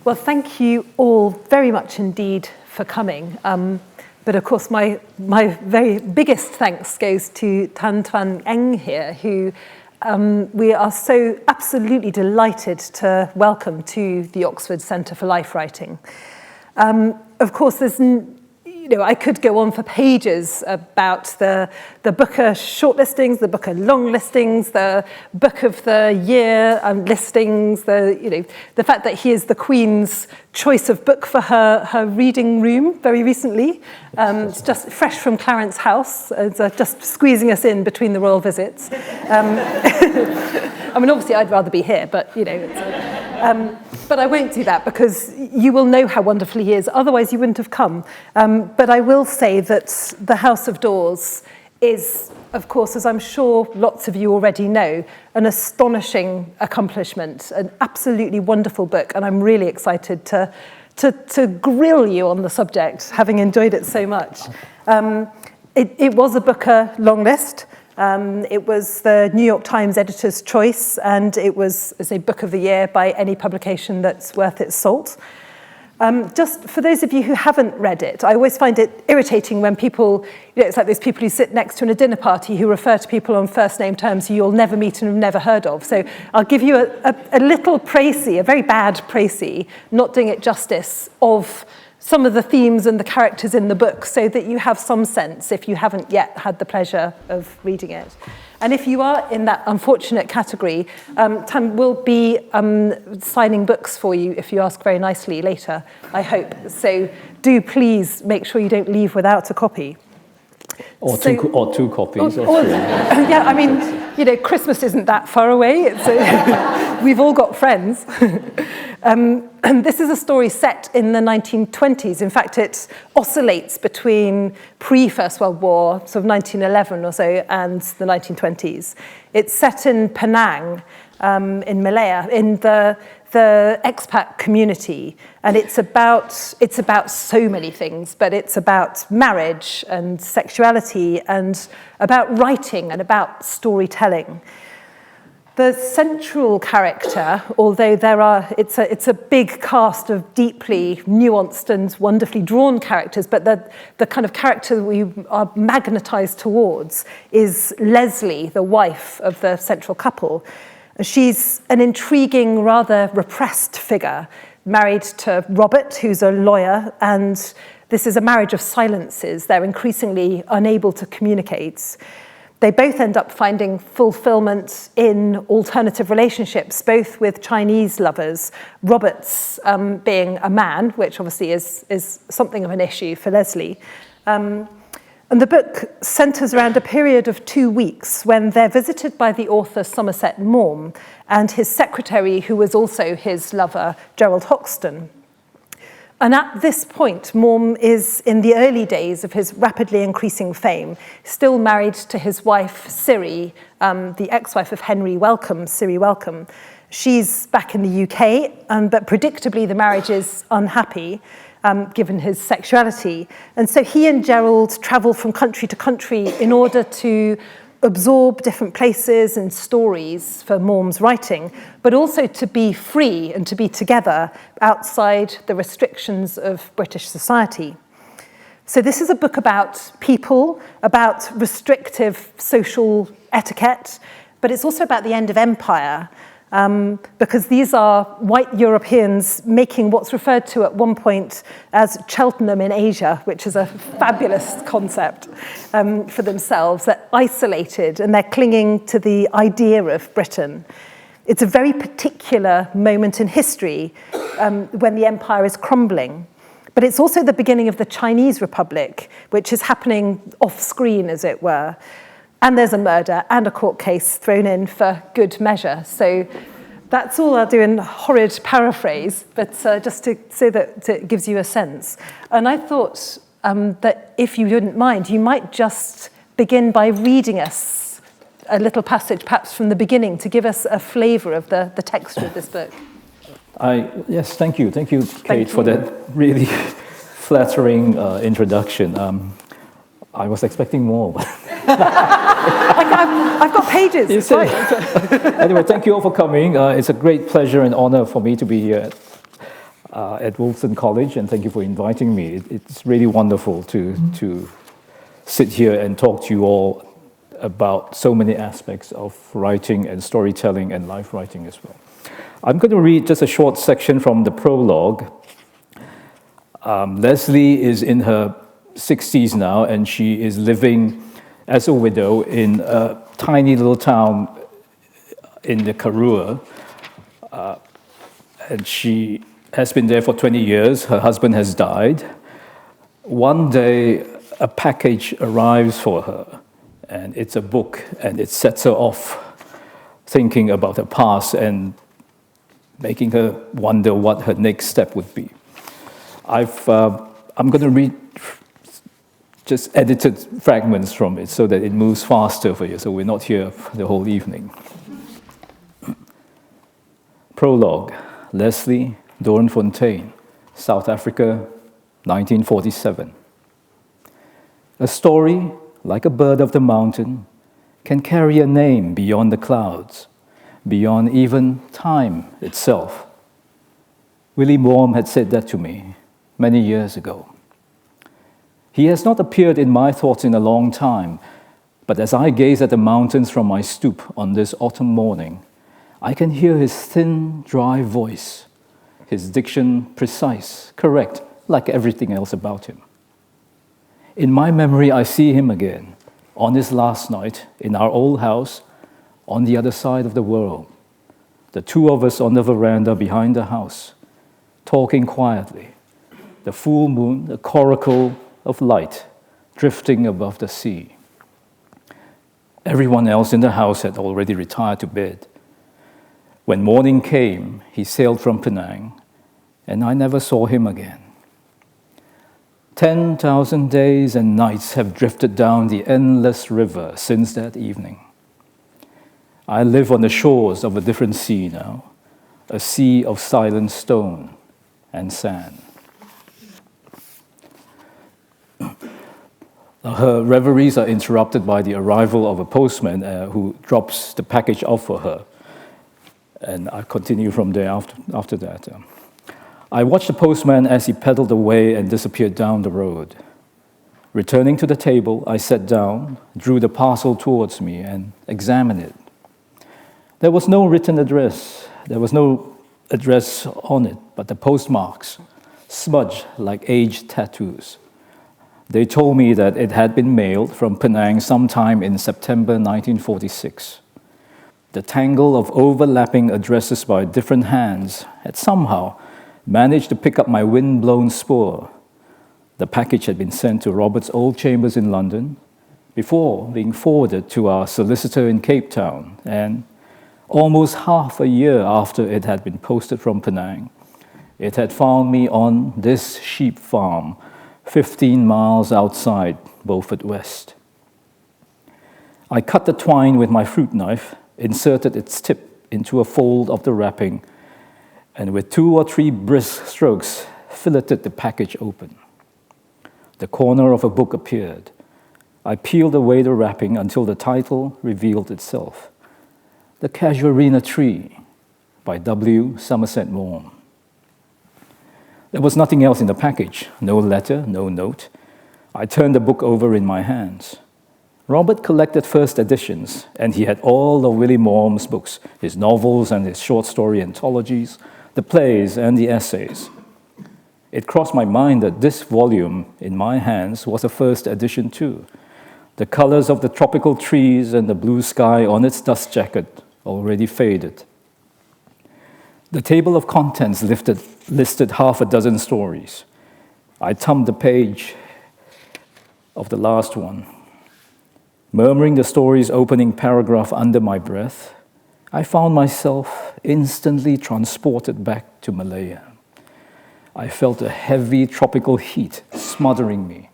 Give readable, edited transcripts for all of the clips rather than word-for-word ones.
Well, thank you all very much indeed for coming. But of course, my very biggest thanks goes to Twan Eng here, who we are so absolutely delighted to welcome to the Oxford Centre for Life Writing. Of course, I could go on for pages about the Booker shortlistings, the Booker long listings, the Book of the Year listings, the fact that he is the Queen's choice of book for her reading room very recently. It's just fresh from Clarence House, just squeezing us in between the royal visits. I mean, obviously, I'd rather be here, but but I won't do that because you will know how wonderful he is. Otherwise, you wouldn't have come. But I will say that the House of Doors is, of course, as I'm sure lots of you already know, an astonishing accomplishment, an absolutely wonderful book. And I'm really excited to grill you on the subject, having enjoyed it so much. It was a Booker long list. It was the New York Times editor's choice, and it was as a Book of the Year by any publication that's worth its salt. Just for those of you who haven't read it, I always find it irritating when people, it's like those people who sit next to in a dinner party who refer to people on first name terms who you'll never meet and have never heard of. So I'll give you a little précis, a very bad précis, not doing it justice, of some of the themes and the characters in the book so that you have some sense if you haven't yet had the pleasure of reading it. And if you are in that unfortunate category, Tan will be signing books for you if you ask very nicely later, I hope. So do please make sure you don't leave without a copy. Or two copies. Yeah, I mean, Christmas isn't that far away. We've all got friends. And this is a story set in the 1920s. In fact, it oscillates between pre-First World War, sort of 1911 or so, and the 1920s. It's set in Penang, in Malaya, in the expat community, and it's about so many things, but it's about marriage and sexuality and about writing and about storytelling. The central character, although it's a big cast of deeply nuanced and wonderfully drawn characters, but the kind of character that we are magnetized towards is Leslie, the wife of the central couple. She's an intriguing, rather repressed figure, married to Robert, who's a lawyer, and this is a marriage of silences. They're increasingly unable to communicate. They both end up finding fulfillment in alternative relationships, both with Chinese lovers, Robert's being a man, which obviously is something of an issue for Leslie. And the book centres around a period of 2 weeks when they're visited by the author Somerset Maugham and his secretary, who was also his lover, Gerald Hoxton. And at this point, Maugham is in the early days of his rapidly increasing fame, still married to his wife, Ciri, the ex-wife of Henry Wellcome, Ciri Wellcome. She's back in the UK, but predictably the marriage is unhappy, given his sexuality. And so he and Gerald travel from country to country in order to absorb different places and stories for Maugham's writing, but also to be free and to be together outside the restrictions of British society. So this is a book about people, about restrictive social etiquette, but it's also about the end of empire, because these are white Europeans making what's referred to at one point as Cheltenham in Asia, which is a fabulous concept for themselves. They're isolated and they're clinging to the idea of Britain. It's a very particular moment in history when the empire is crumbling. But it's also the beginning of the Chinese Republic, which is happening off-screen, as it were. And there's a murder and a court case thrown in for good measure. So that's all I'll do in horrid paraphrase, but just so that it gives you a sense. And I thought that if you wouldn't mind, you might just begin by reading us a little passage, perhaps from the beginning, to give us a flavour of the texture of this book. Yes, thank you. Thank you, Kate, for that really flattering introduction. I was expecting more. I've got pages. Anyway, thank you all for coming. It's a great pleasure and honor for me to be here. at Wilson College, and thank you for inviting me. It's really wonderful to sit here and talk to you all about so many aspects of writing and storytelling and life writing as well. I'm going to read just a short section from the prologue. Leslie is in her 60s now, and she is living as a widow in a tiny little town in the Karua, and she has been there for 20 years. Her husband has died. One day, a package arrives for her, and it's a book, and it sets her off thinking about her past and making her wonder what her next step would be. I'm going to read just edited fragments from it so that it moves faster for you, so we're not here the whole evening. Prologue, Leslie Doornfontein, South Africa, 1947. A story, like a bird of the mountain, can carry a name beyond the clouds, beyond even time itself. Willie Morm had said that to me many years ago. He has not appeared in my thoughts in a long time, but as I gaze at the mountains from my stoop on this autumn morning, I can hear his thin, dry voice, his diction precise, correct, like everything else about him. In my memory, I see him again, on his last night, in our old house, on the other side of the world, the two of us on the veranda behind the house, talking quietly, the full moon, a coracle of light, drifting above the sea. Everyone else in the house had already retired to bed. When morning came, he sailed from Penang, and I never saw him again. 10,000 days and nights have drifted down the endless river since that evening. I live on the shores of a different sea now, a sea of silent stone and sand. Her reveries are interrupted by the arrival of a postman who drops the package off for her. And I continue from there after that. I watched the postman as he pedaled away and disappeared down the road. Returning to the table, I sat down, drew the parcel towards me, and examined it. There was no written address. There was no address on it, but the postmarks, smudged like aged tattoos. They told me that it had been mailed from Penang sometime in September 1946. The tangle of overlapping addresses by different hands had somehow managed to pick up my wind-blown spoor. The package had been sent to Robert's old chambers in London before being forwarded to our solicitor in Cape Town, and almost half a year after it had been posted from Penang, it had found me on this sheep farm 15 miles outside Beaufort West. I cut the twine with my fruit knife, inserted its tip into a fold of the wrapping, and with 2 or 3 brisk strokes, filleted the package open. The corner of a book appeared. I peeled away the wrapping until the title revealed itself. The Casuarina Tree by W. Somerset Maugham. There was nothing else in the package, no letter, no note. I turned the book over in my hands. Robert collected first editions, and he had all of Willie Morm's books, his novels and his short story anthologies, the plays and the essays. It crossed my mind that this volume in my hands was a first edition too. The colors of the tropical trees and the blue sky on its dust jacket already faded. The table of contents listed half a dozen stories. I thumbed the page of the last one. Murmuring the story's opening paragraph under my breath, I found myself instantly transported back to Malaya. I felt a heavy tropical heat smothering me,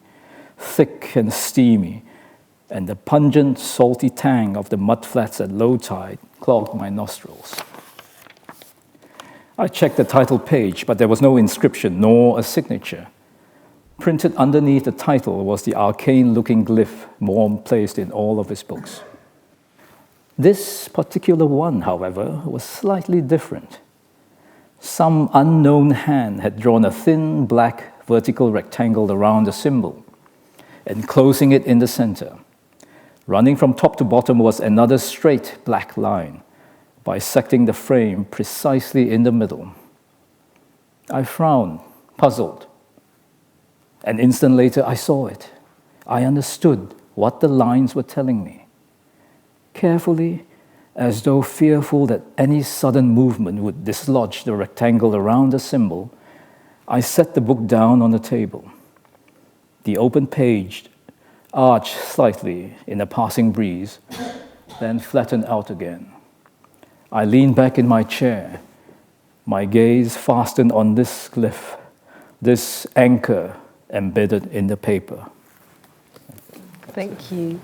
thick and steamy, and the pungent, salty tang of the mudflats at low tide clogged my nostrils. I checked the title page, but there was no inscription nor a signature. Printed underneath the title was the arcane-looking glyph Morm placed in all of his books. This particular one, however, was slightly different. Some unknown hand had drawn a thin black vertical rectangle around the symbol, enclosing it in the center. Running from top to bottom was another straight black line, bisecting the frame precisely in the middle. I frowned, puzzled. An instant later, I saw it. I understood what the lines were telling me. Carefully, as though fearful that any sudden movement would dislodge the rectangle around the symbol, I set the book down on the table. The open page arched slightly in a passing breeze, then flattened out again. I leaned back in my chair, my gaze fastened on this glyph, this anchor embedded in the paper. Thank you.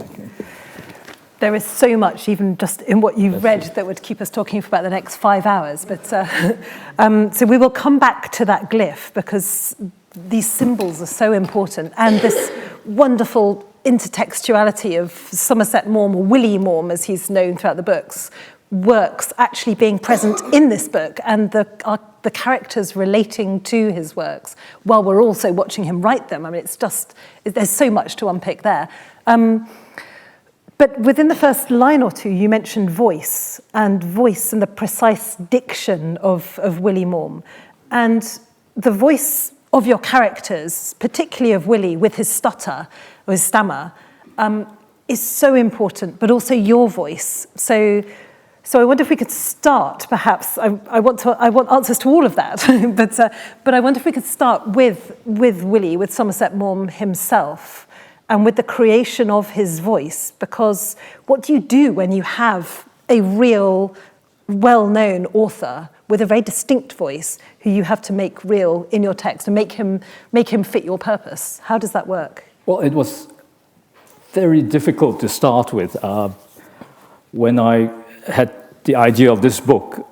There is so much, even just in what you've read, that would keep us talking for about the next 5 hours. But so we will come back to that glyph, because these symbols are so important, and this wonderful intertextuality of Somerset Maugham, or Willie Maugham as he's known throughout the books, works actually being present in this book, and the characters relating to his works while we're also watching him write them. I mean, there's so much to unpick there. But within the first line or two, you mentioned voice and the precise diction of Willie Maugham. And the voice of your characters, particularly of Willie with his stutter, or his stammer, is so important, but also your voice. So I wonder if we could start, perhaps, I want answers to all of that, but I wonder if we could start with Willie, with Somerset Maugham himself, and with the creation of his voice, because what do you do when you have a real, well-known author with a very distinct voice who you have to make real in your text and make him fit your purpose? How does that work? Well, it was very difficult to start with. When I had the idea of this book,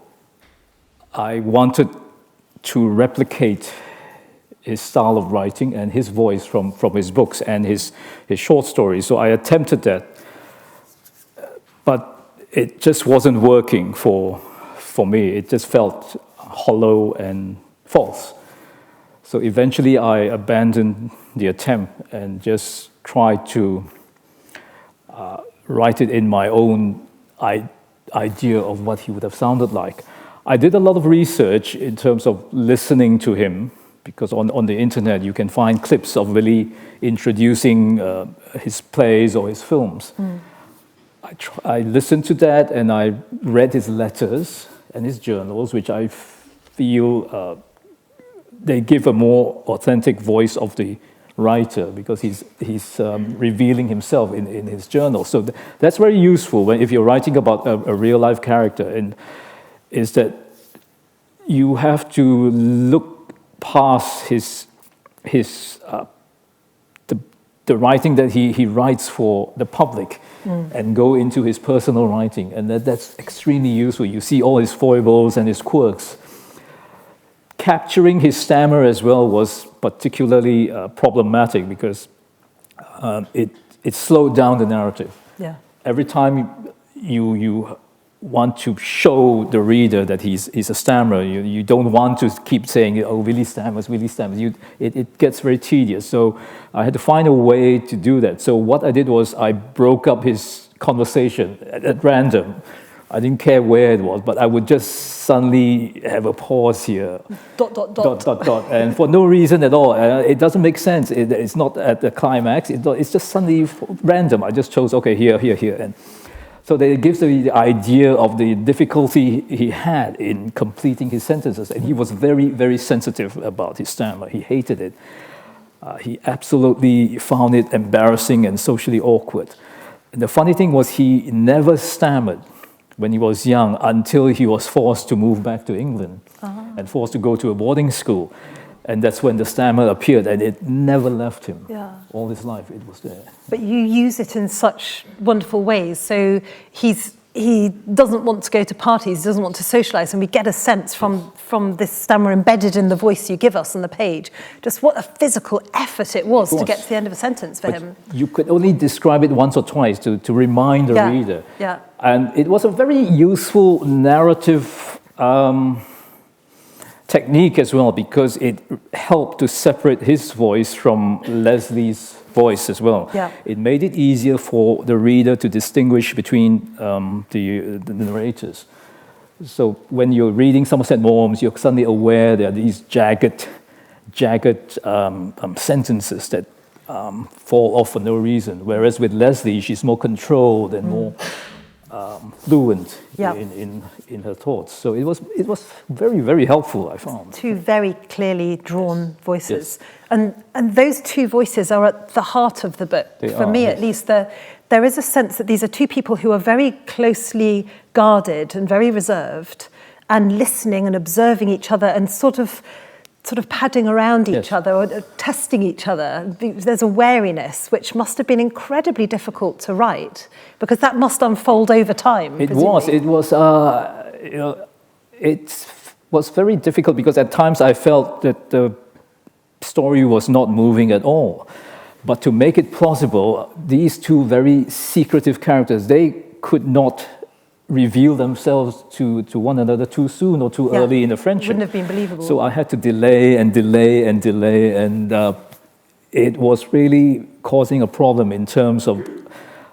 I wanted to replicate his style of writing and his voice from his books and his short stories. So I attempted that, but it just wasn't working for me. It just felt hollow and false. So eventually I abandoned the attempt and just tried to write it in my own idea of what he would have sounded like. I did a lot of research in terms of listening to him, because on the internet you can find clips of Willie introducing his plays or his films. I listened to that, and I read his letters and his journals, which I feel they give a more authentic voice of the writer, because he's revealing himself in his journal. So that's very useful if you're writing about a real life character, and is that you have to look past the writing that he writes for the public and go into his personal writing, and that's extremely useful. You see all his foibles and his quirks. Capturing his stammer as well was particularly problematic, because it slowed down the narrative. Yeah. Every time you want to show the reader that he's a stammerer, you don't want to keep saying, oh, Willie stammers. It gets very tedious. So I had to find a way to do that. So what I did was I broke up his conversation at random. I didn't care where it was, but I would just suddenly have a pause here. ... And for no reason at all. It doesn't make sense. It's not at the climax. It's just suddenly random. I just chose, okay, here. And so that it gives the idea of the difficulty he had in completing his sentences. And he was very, very sensitive about his stammer. He hated it. He absolutely found it embarrassing and socially awkward. And the funny thing was, he never stammered when he was young until he was forced to move back to England and forced to go to a boarding school. And that's when the stammer appeared, and it never left him. Yeah. All his life it was there. But you use it in such wonderful ways. So he doesn't want to go to parties, he doesn't want to socialise, and we get a sense from this stammer embedded in the voice you give us on the page, just what a physical effort it was to get to the end of a sentence for him. You could only describe it once or twice to remind the reader. Yeah. And it was a very useful narrative technique as well, because it helped to separate his voice from Leslie's voice as well. Yeah. It made it easier for the reader to distinguish between the narrators. So when you're reading Somerset Maugham's, you're suddenly aware there are these jagged sentences that fall off for no reason. Whereas with Leslie, she's more controlled and more fluent in her thoughts. So it was very, very helpful, I found. Two very clearly drawn voices. Yes. And those two voices are at the heart of the book. For me, at least, there is a sense that these are two people who are very closely guarded and very reserved and listening and observing each other and sort of padding around each other or testing each other. There's a wariness which must have been incredibly difficult to write because that must unfold over time. It was very difficult because at times I felt that the story was not moving at all. But to make it plausible, these two very secretive characters, they could not reveal themselves to one another too soon or too early in the friendship. Wouldn't have been believable. So I had to delay, and it was really causing a problem in terms of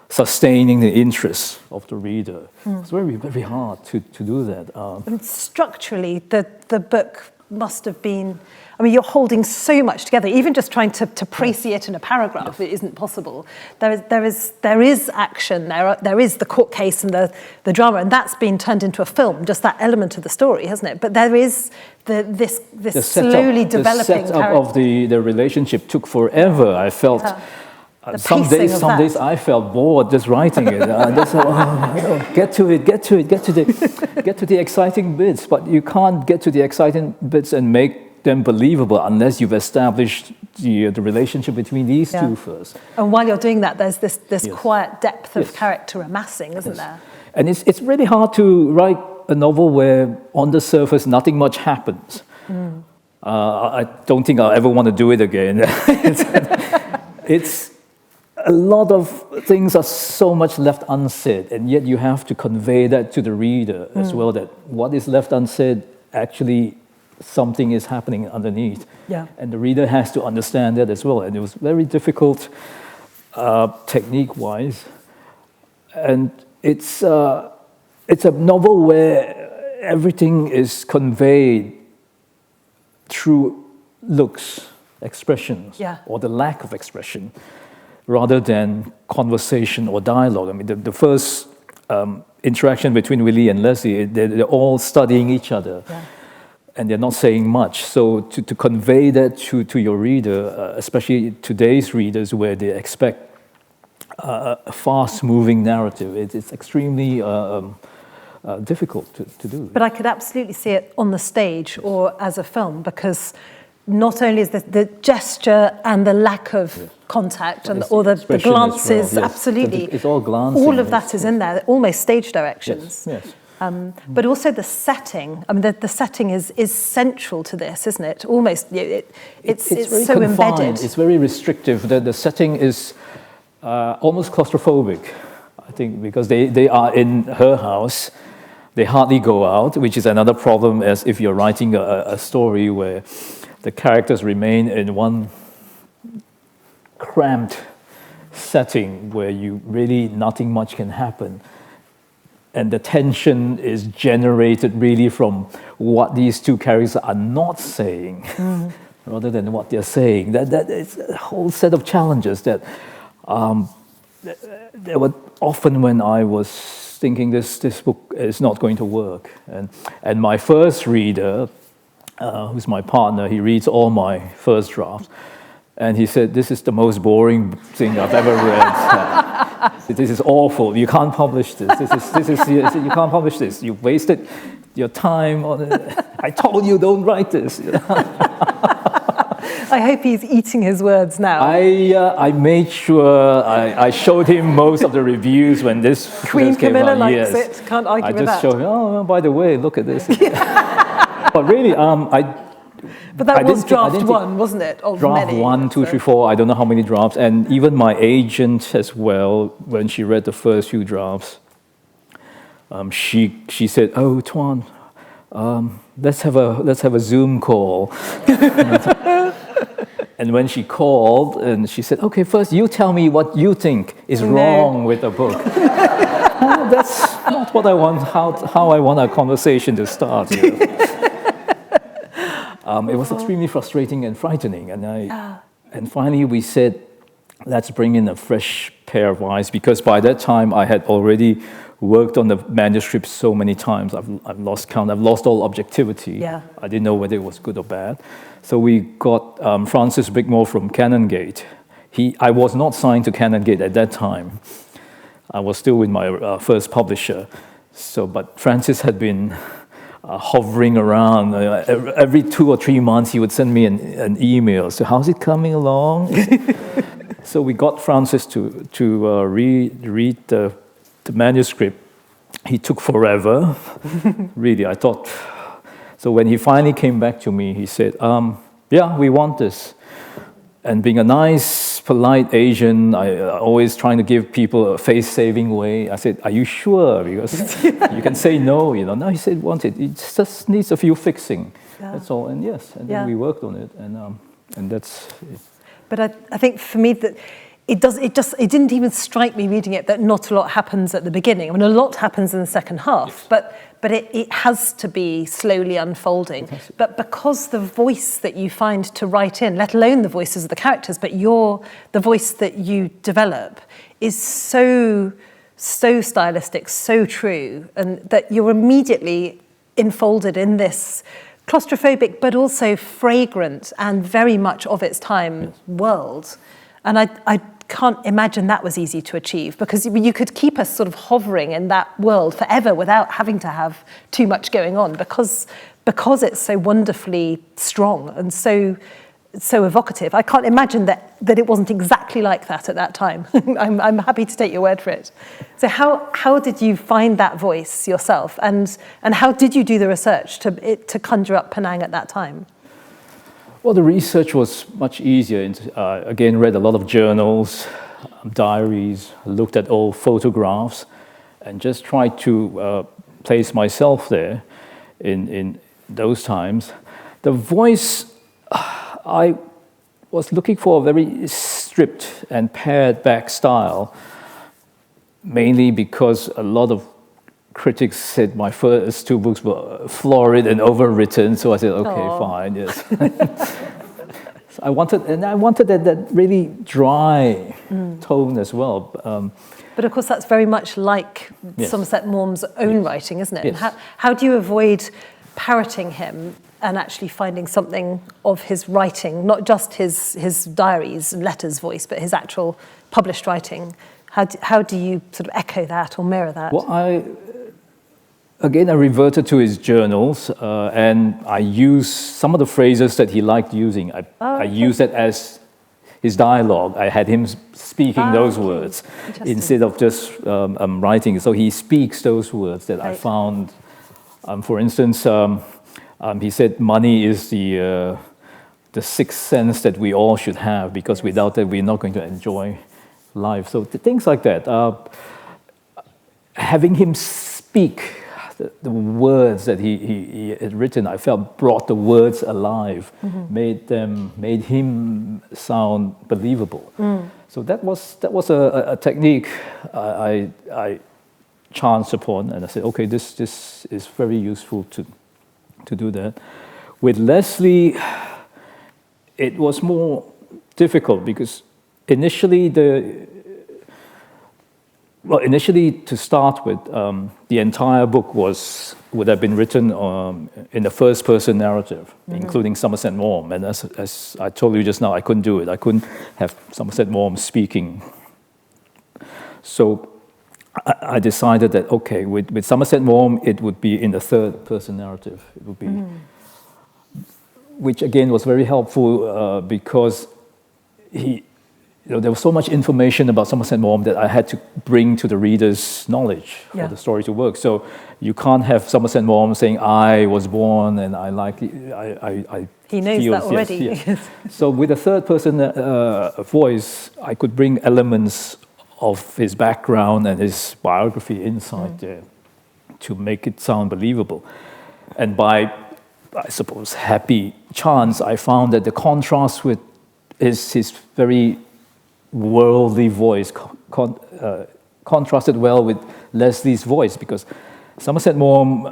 sustaining the interest of the reader. It's very, very hard to do that. And structurally, the book must have been, I mean, you're holding so much together. Even just trying to précis it in a paragraph, it isn't possible. There is action. There is the court case and the drama, and that's been turned into a film. Just that element of the story, hasn't it? But there is this slowly developing. The setup of the relationship took forever. I felt. Some days I felt bored just writing it. Get to the exciting bits. But you can't get to the exciting bits and make them believable unless you've established the relationship between these two first. And while you're doing that, there's this quiet depth of character amassing, isn't there? And it's really hard to write a novel where on the surface nothing much happens. I don't think I'll ever want to do it again. It's a lot of things are so much left unsaid, and yet you have to convey that to the reader as well, that what is left unsaid, actually something is happening underneath. Yeah. And the reader has to understand that as well. And it was very difficult technique-wise. And it's a novel where everything is conveyed through looks, expressions, or the lack of expression, rather than conversation or dialogue. I mean, the first interaction between Willie and Leslie, they're all studying each other, and they're not saying much. So to convey that to your reader, especially today's readers, where they expect a fast-moving narrative, it's extremely difficult to do. But I could absolutely see it on the stage or as a film, because not only is the gesture and the lack of contact or the glances, absolutely. It's all glancing. All of that is in there, almost stage directions. Yes. But also the setting. I mean, the setting is central to this, isn't it? Almost, it's very so confined. embedded. It's very restrictive. The setting is almost claustrophobic, I think, because they are in her house. They hardly go out, which is another problem as if you're writing a story where the characters remain in one cramped setting where nothing much can happen. And the tension is generated really from what these two characters are not saying, rather than what they're saying. That is a whole set of challenges that there were often when I was thinking this book is not going to work. And my first reader, who's my partner, he reads all my first drafts, and he said, "This is the most boring thing I've ever read. This is awful. You can't publish this. You can't publish this. You wasted your time on it. I told you don't write this." I hope he's eating his words now. I made sure I showed him most of the reviews when this Queen came Camilla out. likes it. Can't argue with that. I just showed him, oh, by the way, look at this. But really, But that was draft one, wasn't it? Of draft many. 1, 2, 3, 4, I don't know how many drafts. And even my agent as well, when she read the first few drafts, she said, "Oh, Twan, let's have a Zoom call. And when she called, and she said, okay, first you tell me what you think is wrong with the book. That's not what I want, how I want our conversation to start. You know? It was extremely frustrating and frightening. And finally we said, let's bring in a fresh pair of eyes, because by that time I had already worked on the manuscript so many times. I've lost count. I've lost all objectivity. Yeah. I didn't know whether it was good or bad. So we got Francis Bickmore from Canongate. I was not signed to Canongate at that time. I was still with my first publisher. But Francis had been hovering around. Every 2 or 3 months, he would send me an email. So how's it coming along? So we got Francis to read the manuscript. He took forever. Really, I thought. So when he finally came back to me, he said, yeah, we want this. And being a nice, polite Asian, I always trying to give people a face-saving way. I said, are you sure? Because you can say no, you know. No, he said, want it. It just needs a few fixing. Yeah. That's all. And yes, and then we worked on it. And that's it. But I think for me that it didn't even strike me reading it that not a lot happens at the beginning. I mean, a lot happens in the second half, yes. But it has to be slowly unfolding. But because the voice that you find to write in, let alone the voices of the characters, but the voice that you develop is so stylistic, so true, and that you're immediately enfolded in this claustrophobic but also fragrant and very much of its time world. And I can't imagine that was easy to achieve, because you could keep us sort of hovering in that world forever without having to have too much going on, because it's so wonderfully strong and so evocative. I can't imagine that it wasn't exactly like that at that time. I'm happy to take your word for it. So how did you find that voice yourself, and how did you do the research to conjure up Penang at that time? Well, the research was much easier. Again, read a lot of journals, diaries, looked at old photographs, and just tried to place myself there in those times. The voice, I was looking for a very stripped and pared back style, mainly because a lot of critics said my first 2 books were florid and overwritten, so I said, okay, fine, yes. So I wanted that really dry tone as well. But of course, that's very much like Somerset Maugham's own writing, isn't it? Yes. And how do you avoid parroting him and actually finding something of his writing, not just his diaries and letters voice, but his actual published writing? How do you sort of echo that or mirror that? Well, I reverted to his journals, and I used some of the phrases that he liked using. I used that as his dialogue. I had him speaking those words instead of just writing. So he speaks those words that I found. For instance, he said money is the sixth sense that we all should have, because without that we're not going to enjoy life. So things like that. Having him speak the words that he had written, I felt brought the words alive, made him sound believable. So that was a technique I chanced upon, and I said, okay, this is very useful to do that. With Leslie, it was more difficult, because initially to start with, the entire book would have been written in the first-person narrative, including Somerset Maugham. And as I told you just now, I couldn't do it. I couldn't have Somerset Maugham speaking. So I decided that, okay, with Somerset Maugham, it would be in the third-person narrative. It would be, which again was very helpful because there was so much information about Somerset Maugham that I had to bring to the reader's knowledge for the story to work. So you can't have Somerset Maugham saying, I was born and I like it. He knows that already. Yes. So with a third-person voice, I could bring elements of his background and his biography inside there to make it sound believable. And by, I suppose, happy chance, I found that the contrast with his very worldly voice contrasted well with Leslie's voice, because Somerset Maugham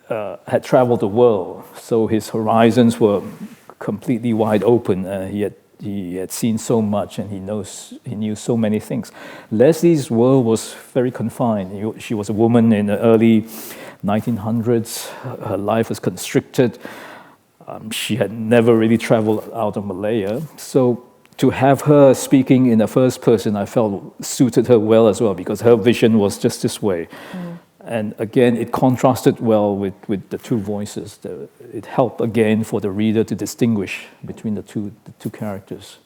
had traveled the world, so his horizons were completely wide open. He had seen so much, and he knew so many things. Leslie's world was very confined. She was a woman in the early 1900s. Her life was constricted. She had never really traveled out of Malaya. So to have her speaking in the first person, I felt suited her well as well, because her vision was just this way. And again, it contrasted well with the two voices. It helped again for the reader to distinguish between the two characters.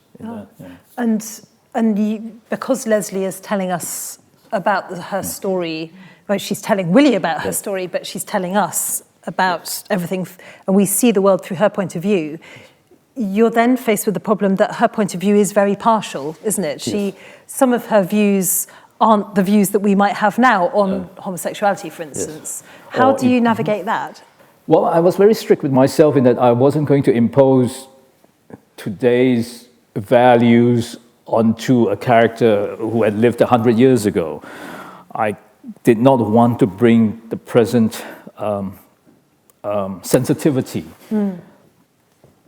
Because Leslie is telling us about her story, well, she's telling Willie about her story, but she's telling us about everything, and we see the world through her point of view. You're then faced with the problem that her point of view is very partial, isn't it? Some of her views aren't the views that we might have now on homosexuality, for instance. How do you navigate that? Well, I was very strict with myself in that I wasn't going to impose today's values onto a character who had lived 100 years ago. I did not want to bring the present sensitivity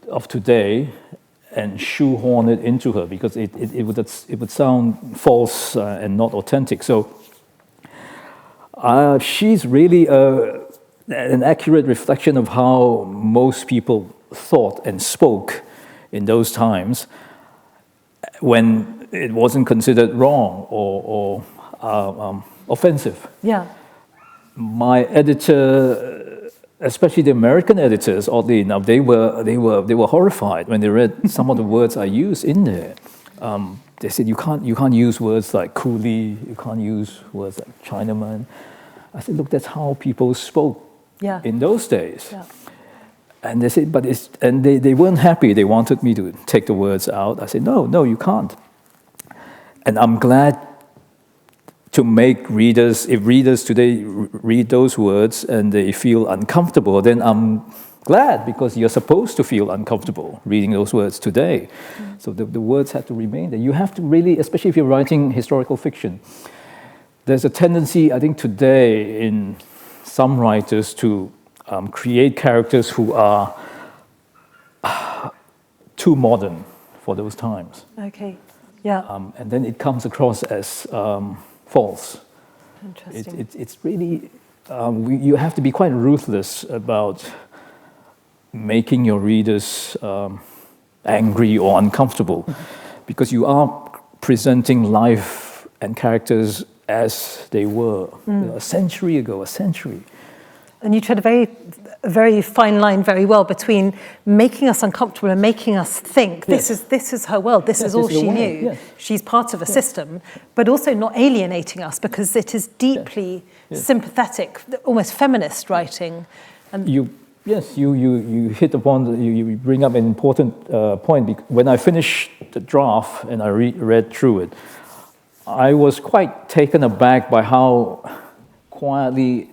of today and shoehorn it into her, because it would sound false and not authentic. So she's really an accurate reflection of how most people thought and spoke in those times, when it wasn't considered wrong or offensive. Yeah. My editor, especially the American editors, oddly enough, they were horrified when they read some of the words I used in there. They said, you can't use words like coolie, you can't use words like Chinaman. I said, look, that's how people spoke in those days. Yeah. And they said, they weren't happy. They wanted me to take the words out. I said, no, you can't. And I'm glad to make readers, if readers today read those words and they feel uncomfortable, then I'm glad, because you're supposed to feel uncomfortable reading those words today. So the words have to remain there. You have to really, especially if you're writing historical fiction, there's a tendency, I think, today in some writers to create characters who are too modern for those times. Okay, yeah. And then it comes across as false. Interesting. It's really, you have to be quite ruthless about making your readers angry or uncomfortable, because you are presenting life and characters as they were a century ago, And you tread a very fine line very well between making us uncomfortable and making us think this is her world, this is all she knew. Yes. She's part of a system, but also not alienating us, because it is deeply sympathetic, almost feminist writing. And you hit upon, you bring up an important point. When I finished the draft and I read through it, I was quite taken aback by how quietly,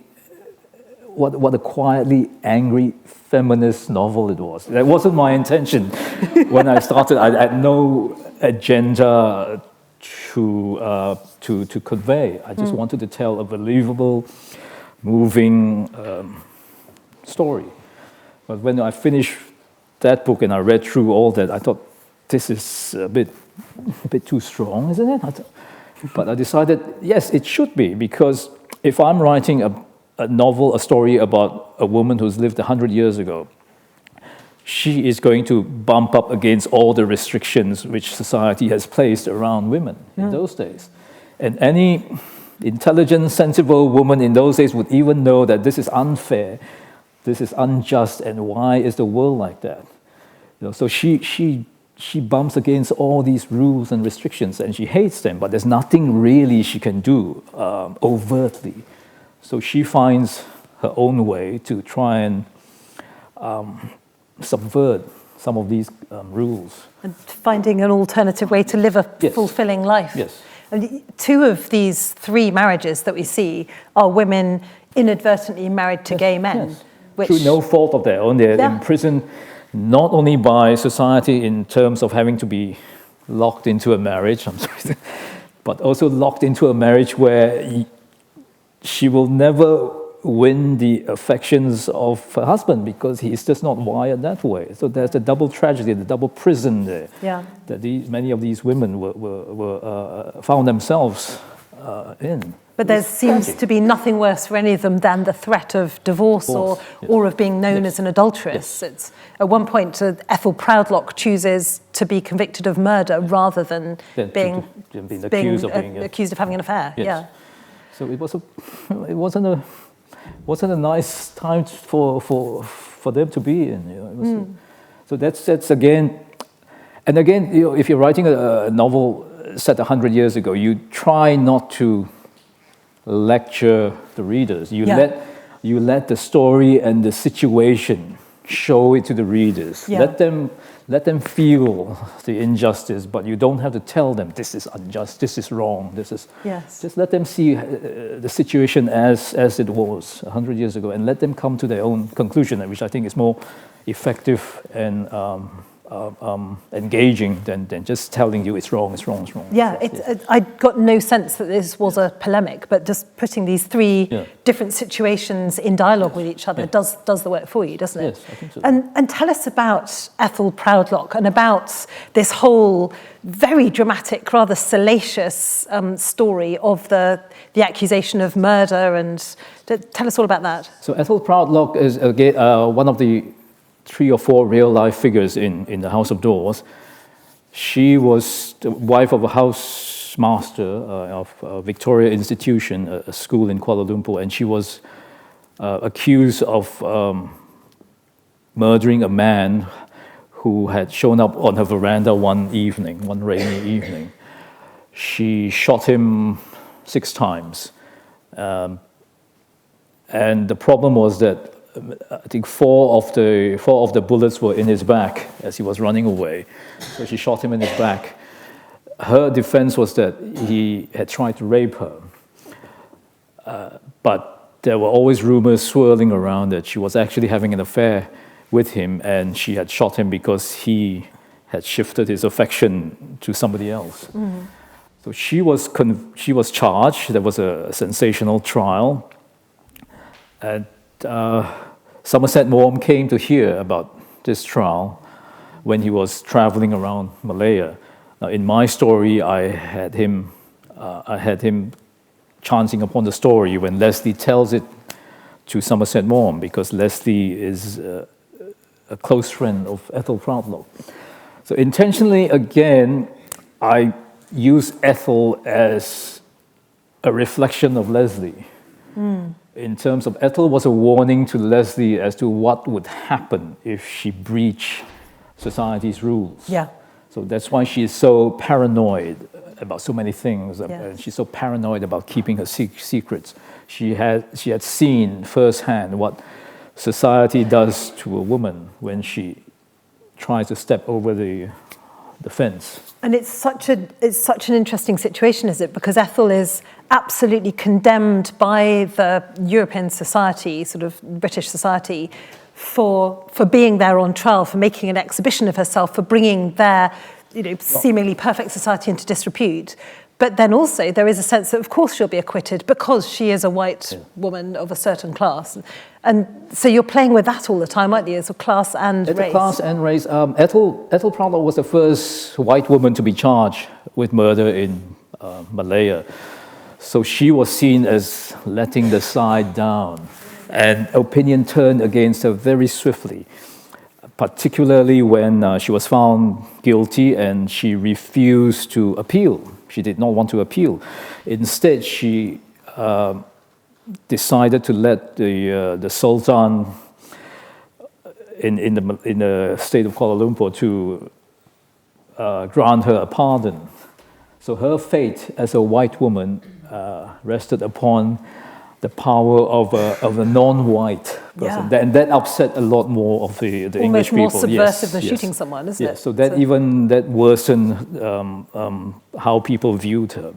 what a quietly angry feminist novel it was. That wasn't my intention when I started. I had no agenda to convey. I just wanted to tell a believable, moving story. But when I finished that book and I read through all that, I thought, this is a bit too strong, isn't it? But I decided, yes, it should be, because if I'm writing a novel, a story about a woman who's lived 100 years ago, she is going to bump up against all the restrictions which society has placed around women in those days. And any intelligent, sensible woman in those days would even know that this is unfair, this is unjust, and why is the world like that? So she bumps against all these rules and restrictions, and she hates them, but there's nothing really she can do overtly. So she finds her own way to try and subvert some of these rules. And finding an alternative way to live a fulfilling life. Yes. And two of these three marriages that we see are women inadvertently married to gay men. Yes. Which, through no fault of their own. They're imprisoned not only by society in terms of having to be locked into a marriage, I'm sorry, but also locked into a marriage where she will never win the affections of her husband because he's just not wired that way. So there's a double tragedy, the double prison there that many of these women found themselves in. But there seems to be nothing worse for any of them than the threat of divorce or of being known as an adulteress. It's, at one point, Ethel Proudlock chooses to be convicted of murder rather than being accused of having an affair. Yes. Yeah. So it wasn't a nice time for them to be in. You know? So that's again, and again, you know, if you're writing a novel set 100 years ago, you try not to lecture the readers. You let the story and the situation show it to the readers. Yeah. Let them feel the injustice, but you don't have to tell them this is unjust, this is wrong, this is. Yes. Just let them see the situation as it was 100 years ago, and let them come to their own conclusion, which I think is more effective and engaging than just telling you it's wrong, it's wrong, it's wrong. Yeah, I got no sense that this was a polemic, but just putting these three different situations in dialogue with each other does the work for you, doesn't it? Yes, I think so. And tell us about Ethel Proudlock and about this whole very dramatic, rather salacious story of the accusation of murder, and tell us all about that. So Ethel Proudlock is again one of the 3 or 4 real-life figures in the House of Doors. She was the wife of a housemaster of Victoria Institution, a school in Kuala Lumpur, and she was accused of murdering a man who had shown up on her veranda one rainy evening. She shot him 6 times. And the problem was that I think 4 of the bullets were in his back as he was running away. So she shot him in his back. Her defense was that he had tried to rape her. But there were always rumors swirling around that she was actually having an affair with him, and she had shot him because he had shifted his affection to somebody else. So she was charged. There was a sensational trial. And Somerset Maugham came to hear about this trial when he was traveling around Malaya. Now, in my story, I had him chancing upon the story when Leslie tells it to Somerset Maugham, because Leslie is a close friend of Ethel Proudlock. So intentionally, again, I use Ethel as a reflection of Leslie. In terms of Ethel was a warning to Leslie as to what would happen if she breached society's rules. Yeah. So that's why she is so paranoid about so many things. And she's so paranoid about keeping her secrets. She had seen firsthand what society does to a woman when she tries to step over the fence. And it's such an interesting situation, is it? Because Ethel is absolutely condemned by the European society, sort of British society, for being there on trial, for making an exhibition of herself, for bringing their seemingly perfect society into disrepute. But then also there is a sense that, of course, she'll be acquitted because she is a white woman of a certain class. And so you're playing with that all the time, aren't you? So class and race. Class and race. Ethel Proudlock was the first white woman to be charged with murder in Malaya. So she was seen as letting the side down. And opinion turned against her very swiftly, particularly when she was found guilty and she refused to appeal. She did not want to appeal. Instead, she decided to let the Sultan in the state of Kuala Lumpur to grant her a pardon. So her fate as a white woman rested upon the power of a non-white person. And that upset a lot more of the English people. Almost more subversive than shooting someone, isn't it? So that worsened how people viewed her.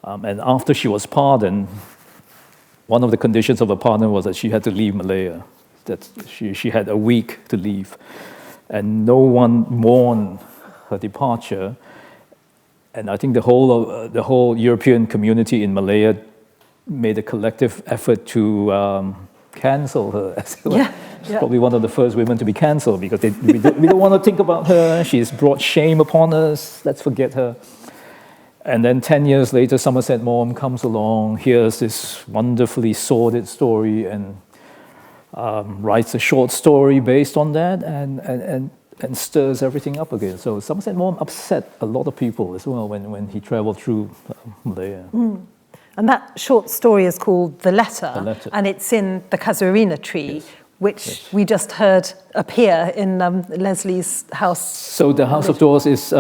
And after she was pardoned, one of the conditions of a partner was that she had to leave Malaya, that she had a week to leave. And no one mourned her departure. And I think the whole European community in Malaya made a collective effort to cancel her. She's probably one of the first women to be cancelled because we don't want to think about her. She's brought shame upon us. Let's forget her. And then 10 years later, Somerset Maugham comes along, hears this wonderfully sordid story, and writes a short story based on that, and stirs everything up again. So Somerset Maugham upset a lot of people as well when he travelled through Malaya. And that short story is called The Letter. And it's in the casuarina tree, which we just heard appear in Leslie's house. So the House of Doors is,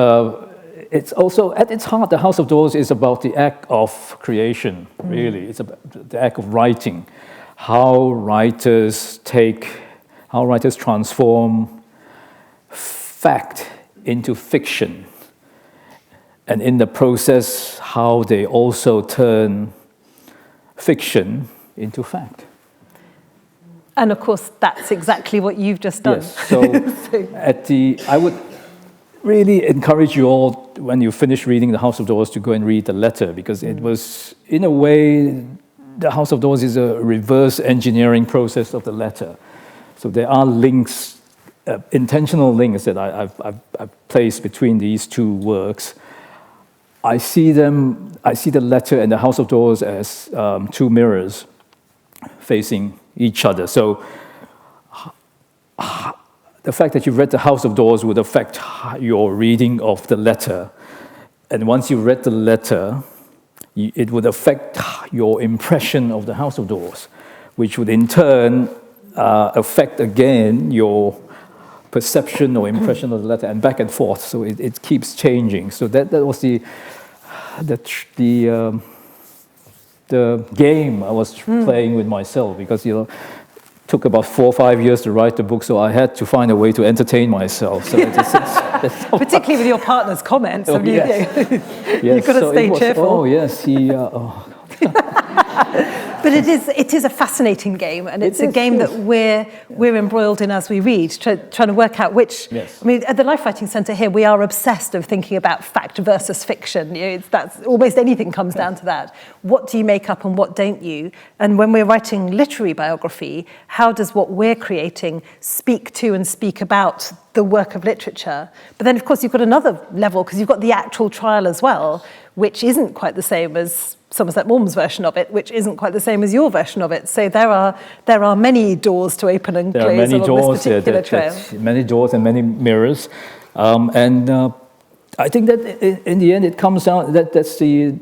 it's also, at its heart, the House of Doors is about the act of creation, really. It's about the act of writing. How writers transform fact into fiction. And in the process, how they also turn fiction into fact. And of course, that's exactly what you've just done. Yes. So, I would really encourage you all, when you finish reading The House of Doors, to go and read The Letter, because it was, in a way, The House of Doors is a reverse engineering process of The Letter. So there are links, intentional links that I've placed between these two works. I see The Letter and The House of Doors as two mirrors facing each other. So the fact that you've read The House of Doors would affect your reading of The Letter. And once you've read The Letter, it would affect your impression of The House of Doors, which would in turn affect again your perception or impression of The Letter, and back and forth. So it keeps changing. So that was the game I was playing with myself, because took about 4 or 5 years to write the book, so I had to find a way to entertain myself. So particularly with your partner's comments. Oh, yes. You've got to stay cheerful. Oh yes, But it is a fascinating game, and it's a game that we're embroiled in as we read, trying to work out which. Yes. I mean, at the Life Writing Centre here, we are obsessed of thinking about fact versus fiction. That's almost anything comes down to that. What do you make up and what don't you? And when we're writing literary biography, how does what we're creating speak to and speak about the work of literature? But then, of course, you've got another level, because you've got the actual trial as well, which isn't quite the same as Somerset Maugham's version of it, which isn't quite the same as your version of it. So there are many doors to open and close along this particular trail. Many doors and many mirrors. I think that in the end it comes down, that's the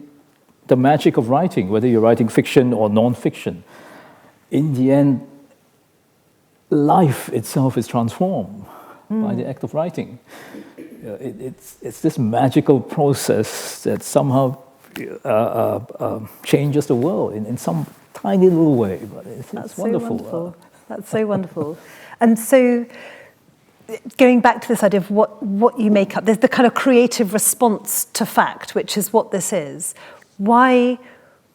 magic of writing, whether you're writing fiction or non-fiction. In the end, life itself is transformed by the act of writing. It's this magical process that somehow changes the world in some tiny little way, but it's wonderful. That's so wonderful. And so, going back to this idea of what you make up, there's the kind of creative response to fact, which is what this is. Why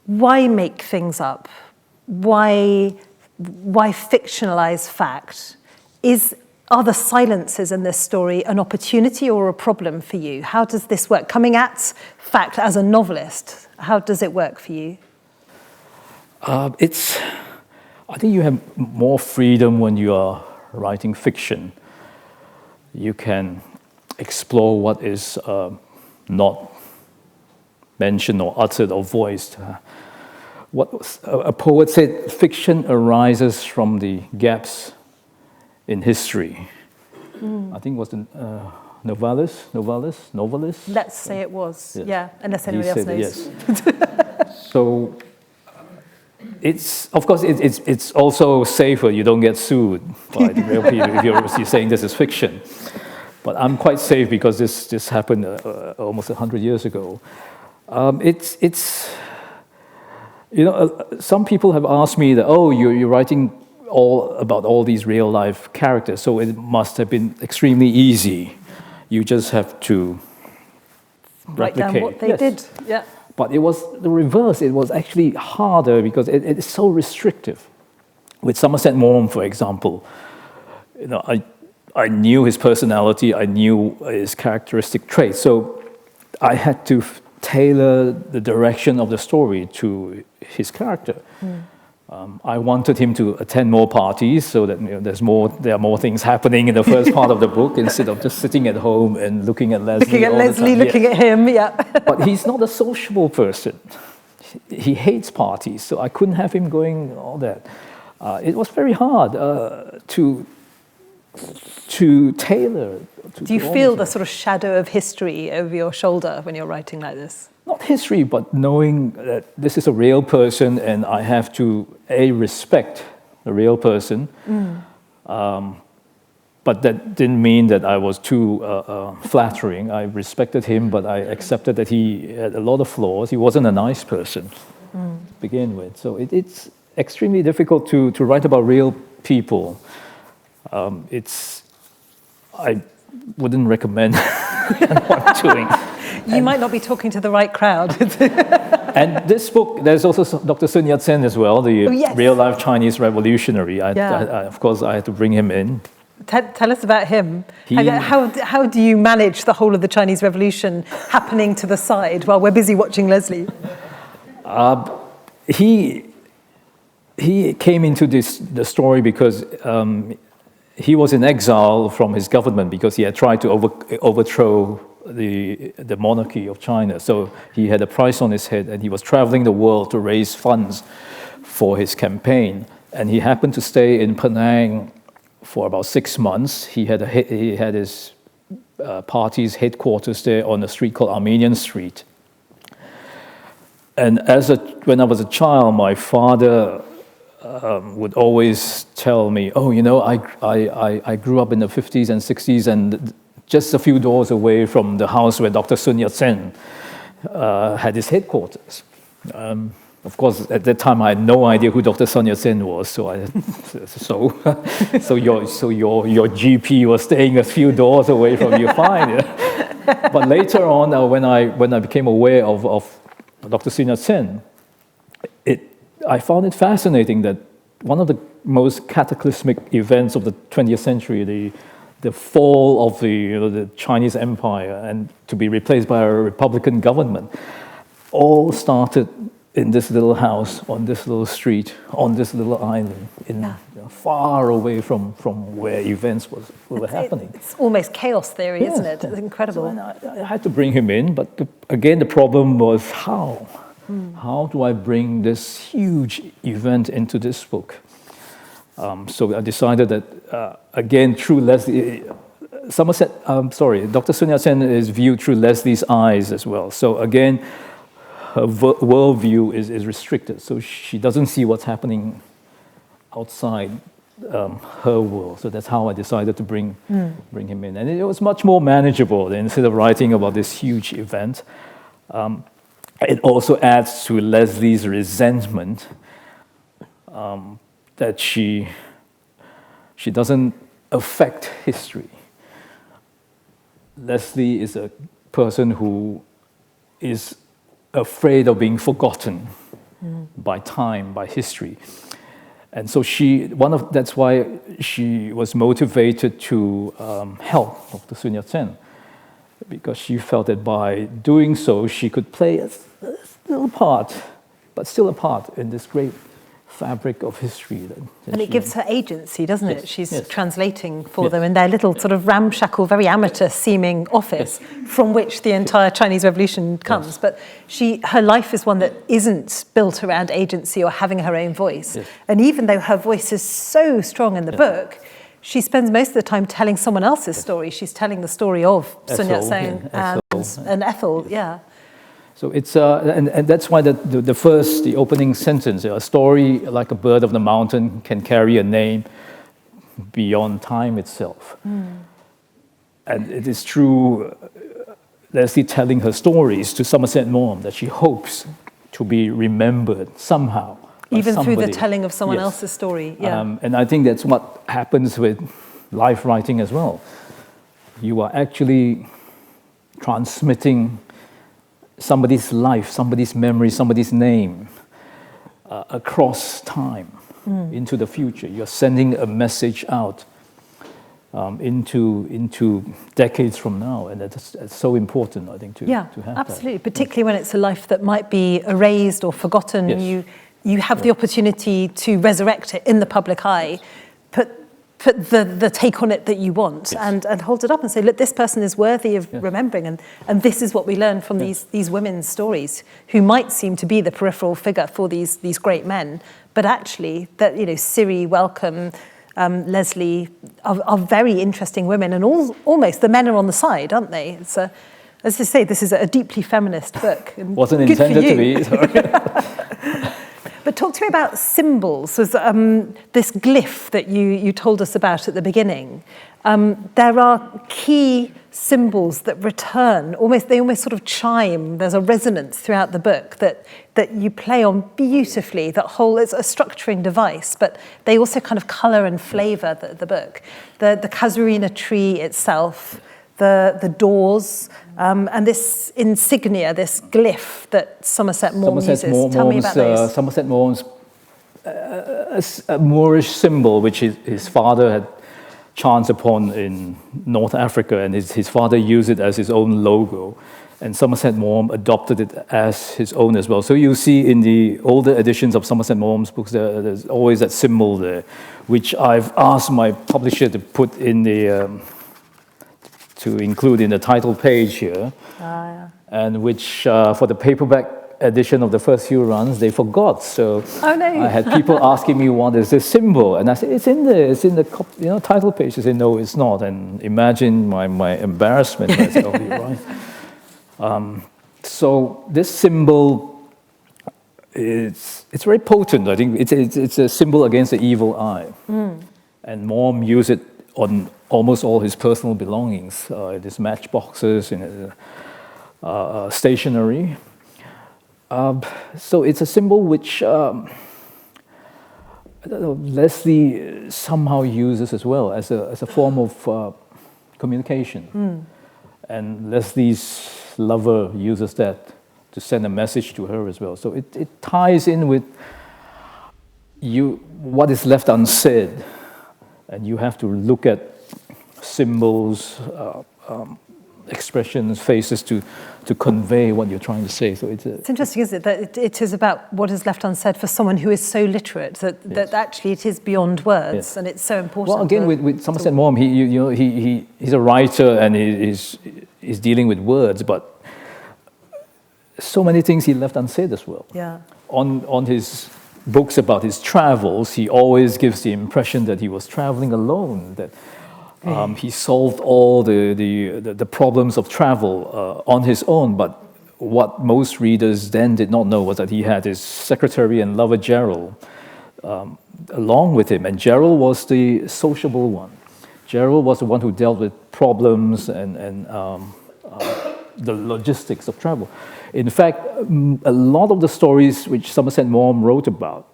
make things up? Why fictionalize fact? Are the silences in this story an opportunity or a problem for you? How does this work? Coming at fact as a novelist, how does it work for you? I think you have more freedom when you are writing fiction. You can explore what is not mentioned or uttered or voiced. What a poet said, fiction arises from the gaps in history. I think it was the novelist? Let's say it was, yes. Unless anybody else knows. Yes. So, of course, it's also safer. You don't get sued by the real people if you're saying this is fiction. But I'm quite safe because this happened almost 100 years ago. Some people have asked me that, you're writing about all these real life characters, so it must have been extremely easy. You just have to write down what they did. Yeah. But it was the reverse. It was actually harder because it is so restrictive. With Somerset Maugham, for example, I knew his personality, I knew his characteristic traits, so I had to tailor the direction of the story to his character. I wanted him to attend more parties so that there are more things happening in the first part of the book instead of just sitting at home and looking at Leslie. Looking at Leslie, looking at him, yeah. But he's not a sociable person. He hates parties, so I couldn't have him going all that. It was very hard to tailor. Do you feel the sort of shadow of history over your shoulder when you're writing like this? Not history, but knowing that this is a real person and I have to, respect the real person. But that didn't mean that I was too flattering. I respected him, but I accepted that he had a lot of flaws. He wasn't a nice person to begin with. So it's extremely difficult to write about real people. I wouldn't recommend what I'm doing. You might not be talking to the right crowd. And this book, there's also Dr. Sun Yat-sen as well, the real-life Chinese revolutionary. Of course, I had to bring him in. Tell us about him. How do you manage the whole of the Chinese Revolution happening to the side while we're busy watching Leslie? He came into the story because he was in exile from his government because he had tried to overthrow the monarchy of China. So he had a price on his head, and he was traveling the world to raise funds for his campaign. And he happened to stay in Penang for about 6 months. He had his party's headquarters there on a street called Armenian Street. And when I was a child, my father would always tell me, I grew up in the 50s and 60s, and just a few doors away from the house where Dr. Sun Yat-sen had his headquarters. Of course, at that time, I had no idea who Dr. Sun Yat-sen was, so your GP was staying a few doors away from you, fine. But later on, when I became aware of Dr. Sun Yat-sen, I found it fascinating that one of the most cataclysmic events of the 20th century, the fall of the Chinese Empire and to be replaced by a Republican government, all started in this little house, on this little street, on this little island, far away from where events were happening. It's almost chaos theory, isn't it? It's incredible. So I had to bring him in, but again, the problem was how. How do I bring this huge event into this book? So I decided that, again, through Leslie, Dr. Sun Yat-sen is viewed through Leslie's eyes as well. So again, her worldview is restricted. So she doesn't see what's happening outside her world. So that's how I decided to bring him in. And it was much more manageable instead of writing about this huge event. It also adds to Leslie's resentment that she doesn't affect history. Leslie is a person who is afraid of being forgotten by time, by history. And so that's why she was motivated to help Dr. Sun Yat-sen, because she felt that by doing so, she could play a little part, but still a part in this great fabric of history. And it gives her agency, doesn't it? She's translating for them in their little sort of ramshackle, very amateur-seeming office from which the entire Chinese Revolution comes. But her life is one that isn't built around agency or having her own voice. And even though her voice is so strong in the book, she spends most of the time telling someone else's story. She's telling the story of Sun Yat-sen and Ethel, So it's and that's why the opening sentence, a story like a bird of the mountain can carry a name beyond time itself. And it is true, Leslie telling her stories to Somerset Maugham that she hopes to be remembered somehow. Even through the telling of someone else's story, and I think that's what happens with life writing as well. You are actually transmitting somebody's life, somebody's memory, somebody's name across time into the future. You're sending a message out into decades from now, and that's so important, I think, to have absolutely. that. Particularly when it's a life that might be erased or forgotten. Yes. You have the opportunity to resurrect it in the public eye, put the take on it that you want, and hold it up and say, look, this person is worthy of remembering, and this is what we learn from these women's stories, who might seem to be the peripheral figure for these great men, but actually that, you know, Siri, Welcome, Leslie are very interesting women, and almost the men are on the side, aren't they? It's as I say, this is a deeply feminist book. Wasn't good intended for to you. be. Sorry. But talk to me about symbols. Was this glyph that you told us about at the beginning? There are key symbols that return. They almost sort of chime. There's a resonance throughout the book that you play on beautifully. That whole is a structuring device, but they also kind of colour and flavour the book. The casuarina tree itself, the doors, and this insignia, this glyph that Somerset Maugham uses. Tell me about those. Somerset Maugham's a Moorish symbol which his father had chanced upon in North Africa, and his father used it as his own logo, and Somerset Maugham adopted it as his own as well. So you see in the older editions of Somerset Maugham's books, there's always that symbol there, which I've asked my publisher to put in to include in the title page here, and which for the paperback edition of the first few runs, they forgot. So I had people asking me, what is this symbol? And I said, it's in the title page. They said, no, it's not. And imagine my embarrassment. I said, oh, you're right. So this symbol, it's very potent. I think it's a symbol against the evil eye. And Maugham used it on almost all his personal belongings, his matchboxes, in his stationery. So it's a symbol which Leslie somehow uses as well as a form of communication. And Leslie's lover uses that to send a message to her as well. So it ties in with what is left unsaid, and you have to look at symbols, expressions, faces to convey what you're trying to say. So it's interesting, isn't it, that it is about what is left unsaid for someone who is so literate that actually it is beyond words, and it's so important. Well, again, with Somerset Maugham, he's a writer and he's dealing with words, but so many things he left unsaid as well. Yeah. On his books about his travels, he always gives the impression that he was traveling alone, that he solved all the problems of travel on his own. But what most readers then did not know was that he had his secretary and lover Gerald along with him, and Gerald was the sociable one. Gerald was the one who dealt with problems and the logistics of travel. In fact, a lot of the stories which Somerset Maugham wrote about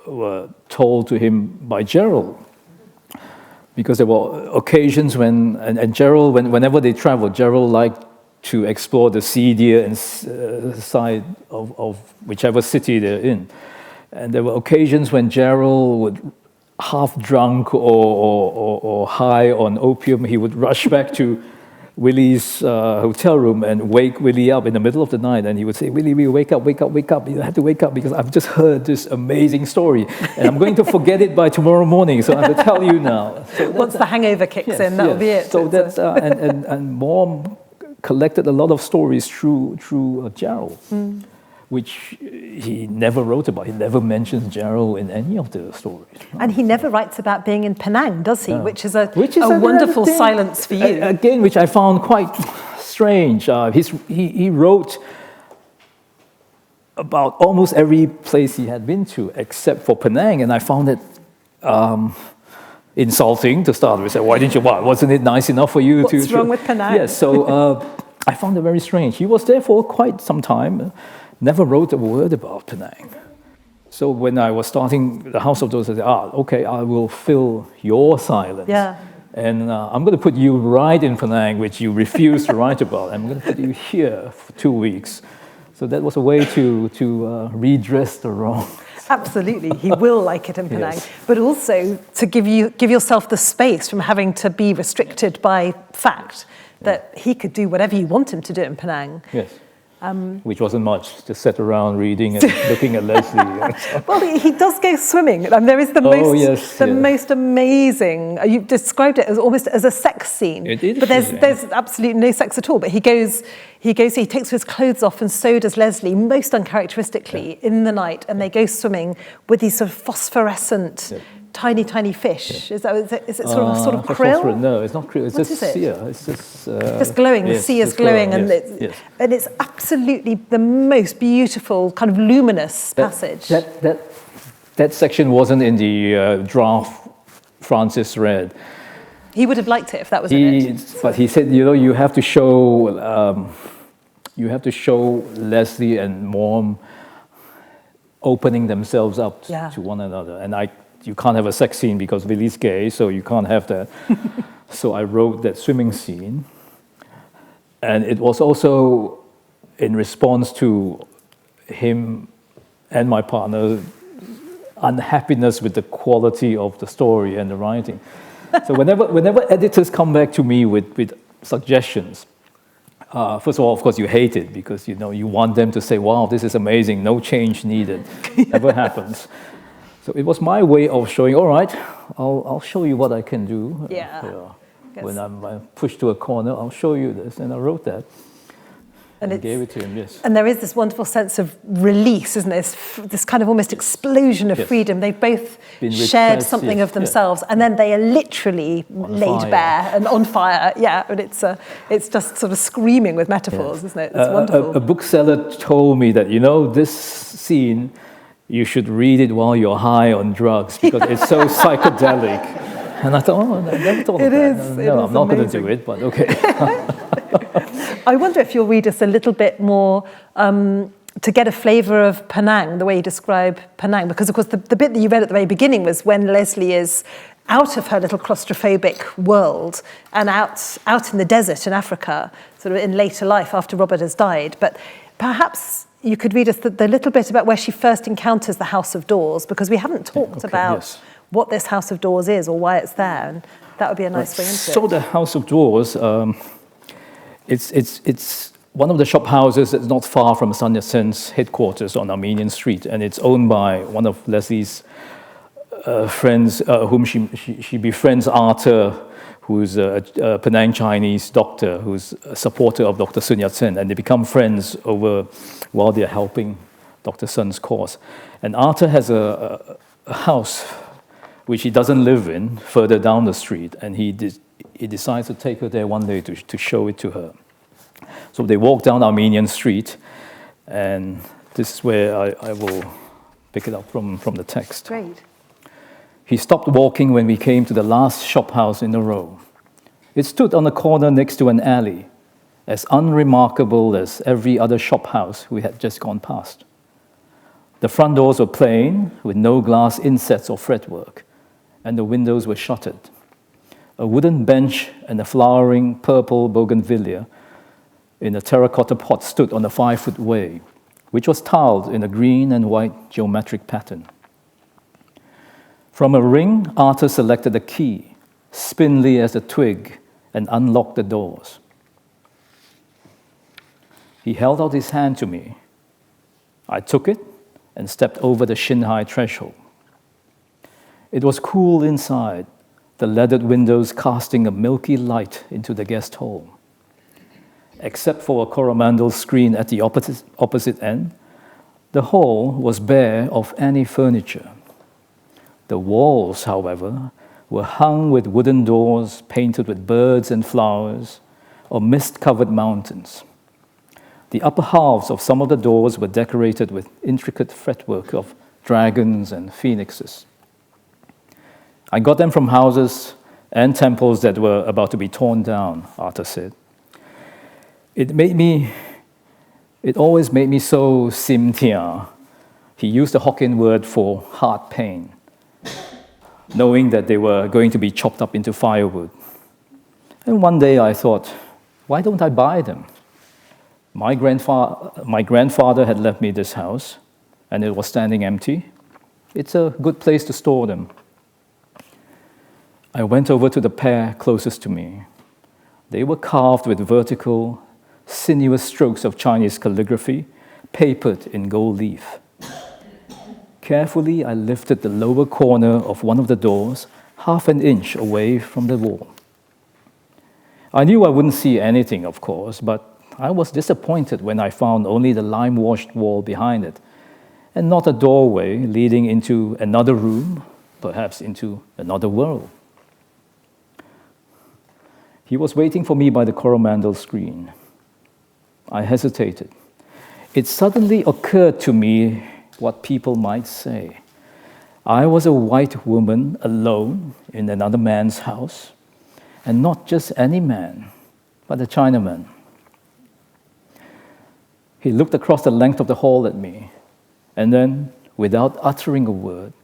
were told to him by Gerald, because there were occasions when, and Gerald, whenever they traveled, Gerald liked to explore the seedier side of whichever city they're in. And there were occasions when Gerald would, half drunk or high on opium, he would rush back to Willie's hotel room and wake Willie up in the middle of the night, and he would say, Willie, wake up, wake up, wake up. You have to wake up because I've just heard this amazing story and I'm going to forget it by tomorrow morning, so I have to tell you now. So once the hangover kicks in, that'll be it. So that's, and Maugham collected a lot of stories through Gerald, which he never wrote about. He never mentions Gerald in any of the stories. And he never writes about being in Penang, does he? Which is a wonderful silence for you. Again, which I found quite strange. He wrote about almost every place he had been to, except for Penang, and I found it insulting to start with. Why didn't you? Wasn't it nice enough for you to? What's wrong with Penang? Yes, so I found it very strange. He was there for quite some time. Never wrote a word about Penang. So when I was starting the House of Doors, I said, okay, I will fill your silence. Yeah. And I'm going to put you right in Penang, which you refuse to write about. I'm going to put you here for 2 weeks. So that was a way to redress the wrong. Absolutely, he will like it in Penang, Yes. but also to give yourself the space from having to be restricted by fact that he could do whatever you want him to do in Penang. Yes. Which wasn't much, just sat around reading and looking at Leslie. Well, he does go swimming. And there is the most amazing. You described it as almost as a sex scene, It is, but there's absolutely no sex at all. But he takes his clothes off, and so does Leslie, most uncharacteristically, in the night, and they go swimming with these sort of phosphorescent. Tiny fish. Yeah. Is it sort of krill? No, it's not krill. It's What just is it? sea. It's just glowing. The sea is glowing, and yes. it's absolutely the most beautiful kind of luminous passage. That section wasn't in the draft Francis read. He would have liked it if that was in it. But he said, you have to show Leslie and Mom opening themselves up to one another, and you can't have a sex scene because Lily's gay, so you can't have that. So I wrote that swimming scene, and it was also in response to him and my partner's unhappiness with the quality of the story and the writing. So whenever editors come back to me with suggestions, first of all, of course, you hate it because you want them to say, "Wow, this is amazing, no change needed." Never happens. So it was my way of showing, all right, I'll show you what I can do. When I'm pushed to a corner, I'll show you this. And I wrote that and gave it to him, yes. And there is this wonderful sense of release, isn't there? This kind of almost explosion of freedom. They've both shared something of themselves, and then they are literally laid bare and on fire. Yeah, and it's just sort of screaming with metaphors, isn't it? It's wonderful. A bookseller told me that, this scene, you should read it while you're high on drugs because it's so psychedelic. And I thought, I never thought of that. No, I'm not going to do it, but okay. I wonder if you'll read us a little bit more to get a flavour of Penang, the way you describe Penang, because of course the bit that you read at the very beginning was when Leslie is out of her little claustrophobic world and out in the desert in Africa, sort of in later life after Robert has died. But perhaps you could read us the little bit about where she first encounters the House of Doors, because we haven't talked about what this House of Doors is or why it's there, and that would be a nice way into it. So the House of Doors, it's one of the shop houses that's not far from Sun Yat-sen's headquarters on Armenian Street, and it's owned by one of Leslie's friends, whom she befriends, Arthur, who's a Penang Chinese doctor, who's a supporter of Dr. Sun Yat-sen, and they become friends while they're helping Dr. Sun's cause. And Arthur has a house which he doesn't live in, further down the street, and he decides to take her there one day to show it to her. So they walk down Armenian Street, and this is where I will pick it up from the text. Great. He stopped walking when we came to the last shop house in the row. It stood on a corner next to an alley, as unremarkable as every other shop house we had just gone past. The front doors were plain, with no glass insets or fretwork, and the windows were shuttered. A wooden bench and a flowering purple bougainvillea in a terracotta pot stood on a 5-foot way, which was tiled in a green and white geometric pattern. From a ring, Arthur selected a key, spindly as a twig, and unlocked the doors. He held out his hand to me. I took it and stepped over the shin-high threshold. It was cool inside, the leaded windows casting a milky light into the guest hall. Except for a Coromandel screen at the opposite end, the hall was bare of any furniture. The walls, however, were hung with wooden doors painted with birds and flowers or mist-covered mountains. The upper halves of some of the doors were decorated with intricate fretwork of dragons and phoenixes. I got them from houses and temples that were about to be torn down, Arthur said. It always made me so sim tia. He used the Hokkien word for heart pain, knowing that they were going to be chopped up into firewood And one day I thought, why don't I buy them? My grandfather had left me this house, and it was standing empty. It's a good place to store them. I went over to the pair closest to me. They were carved with vertical, sinuous strokes of Chinese calligraphy, papered in gold leaf. Carefully, I lifted the lower corner of one of the doors, half an inch away from the wall. I knew I wouldn't see anything, of course, but I was disappointed when I found only the lime-washed wall behind it, and not a doorway leading into another room, perhaps into another world. He was waiting for me by the Coromandel screen. I hesitated. It suddenly occurred to me what people might say. I was a white woman alone in another man's house, and not just any man, but a Chinaman. He looked across the length of the hall at me, and then, without uttering a word,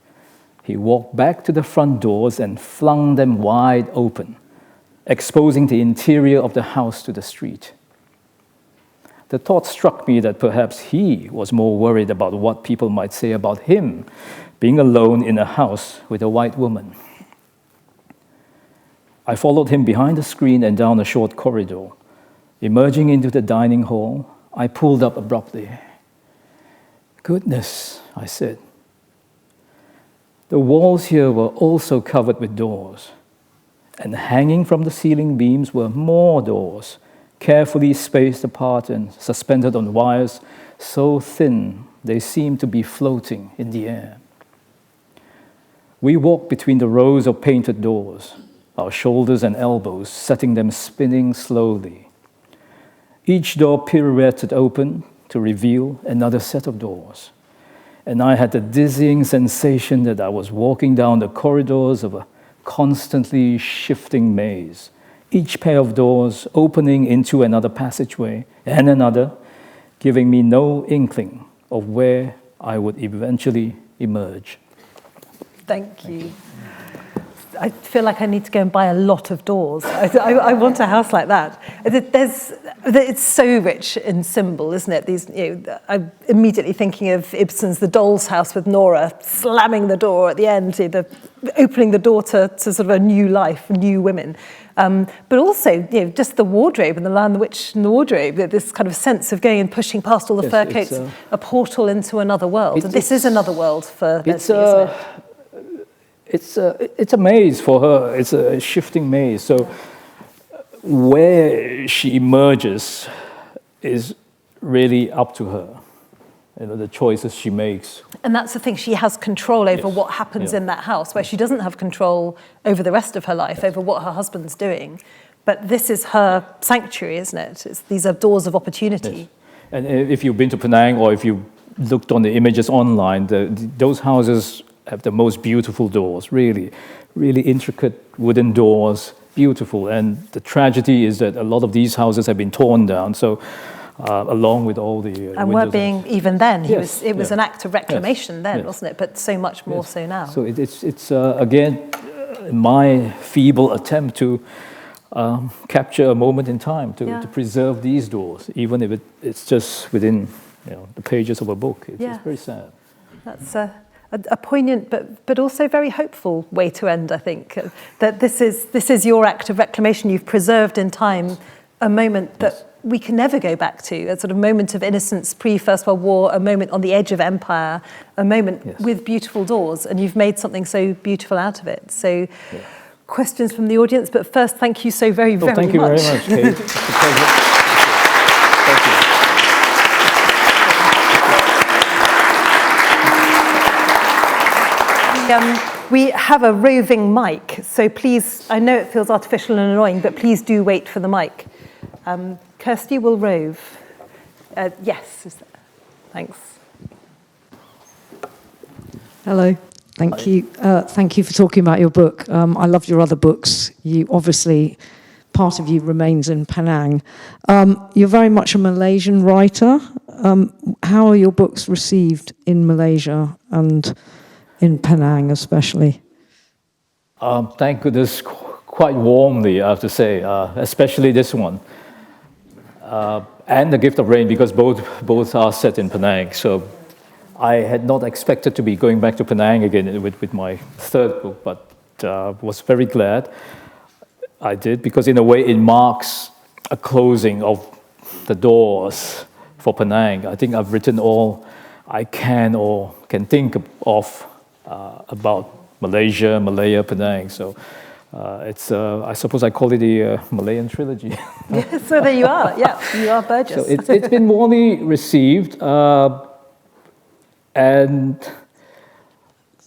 he walked back to the front doors and flung them wide open, exposing the interior of the house to the street. The thought struck me that perhaps he was more worried about what people might say about him being alone in a house with a white woman. I followed him behind the screen and down a short corridor. Emerging into the dining hall, I pulled up abruptly. "Goodness," I said. The walls here were also covered with doors, and hanging from the ceiling beams were more doors, carefully spaced apart and suspended on wires so thin they seemed to be floating in the air. We walked between the rows of painted doors, our shoulders and elbows setting them spinning slowly. Each door pirouetted open to reveal another set of doors, and I had the dizzying sensation that I was walking down the corridors of a constantly shifting maze, each pair of doors opening into another passageway and another, giving me no inkling of where I would eventually emerge. Thank you. I feel like I need to go and buy a lot of doors. I want a house like that. It's so rich in symbol, isn't it? I'm immediately thinking of Ibsen's The Doll's House with Nora slamming the door at the end, opening the door to sort of a new life, new women. But also, just the wardrobe and the Lion, the Witch and the Wardrobe, this kind of sense of going and pushing past all the fur coats, a portal into another world. And this is another world for Leslie, isn't it? It's a maze for her. It's a shifting maze. So where she emerges is really up to her. The choices she makes. And that's the thing, she has control over what happens in that house, where she doesn't have control over the rest of her life, over what her husband's doing. But this is her sanctuary, isn't it? These are doors of opportunity. Yes. And if you've been to Penang, or if you looked on the images online, those houses have the most beautiful doors, really, really intricate wooden doors, beautiful. And the tragedy is that a lot of these houses have been torn down, so along with all the and we're being, even then, it was an act of reclamation then, wasn't it? But so much more so now. So it's again, my feeble attempt to capture a moment in time, to preserve these doors, even if it's just within the pages of a book. It's very sad. That's a poignant but also very hopeful way to end, I think. That this is your act of reclamation. You've preserved in time a moment that we can never go back to, a sort of moment of innocence pre-First World War, a moment on the edge of empire, a moment with beautiful doors, and you've made something so beautiful out of it. So questions from the audience, but first, thank you so very, very much. Thank you very much, Kate. It's a pleasure. Thank you. We have a roving mic, so please, I know it feels artificial and annoying, but please do wait for the mic. Kirsty will rove. Yes, thanks. Hello, thank you. Thank you for talking about your book. I loved your other books. You obviously, part of you remains in Penang. You're very much a Malaysian writer. How are your books received in Malaysia and in Penang especially? Thank goodness, quite warmly, I have to say, especially this one. And The Gift of Rain, because both are set in Penang. So I had not expected to be going back to Penang again with my third book, but was very glad I did, because in a way it marks a closing of the doors for Penang. I think I've written all I can or can think of about Malaysia, Malaya, Penang. So it's, I suppose I call it the Malayan trilogy. Yeah, so there you are. Yeah, you are Burgess. So it's been warmly received. And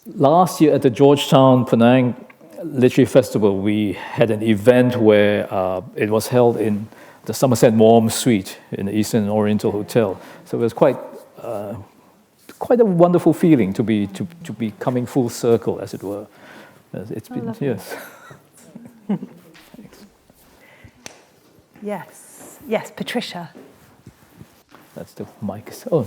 last year at the Georgetown Penang Literary Festival, we had an event where it was held in the Somerset Warm Suite in the Eastern Oriental Hotel. So it was quite a wonderful feeling to be coming full circle, as it were. It's been, yes. Yes, Patricia. That's the mic. Oh,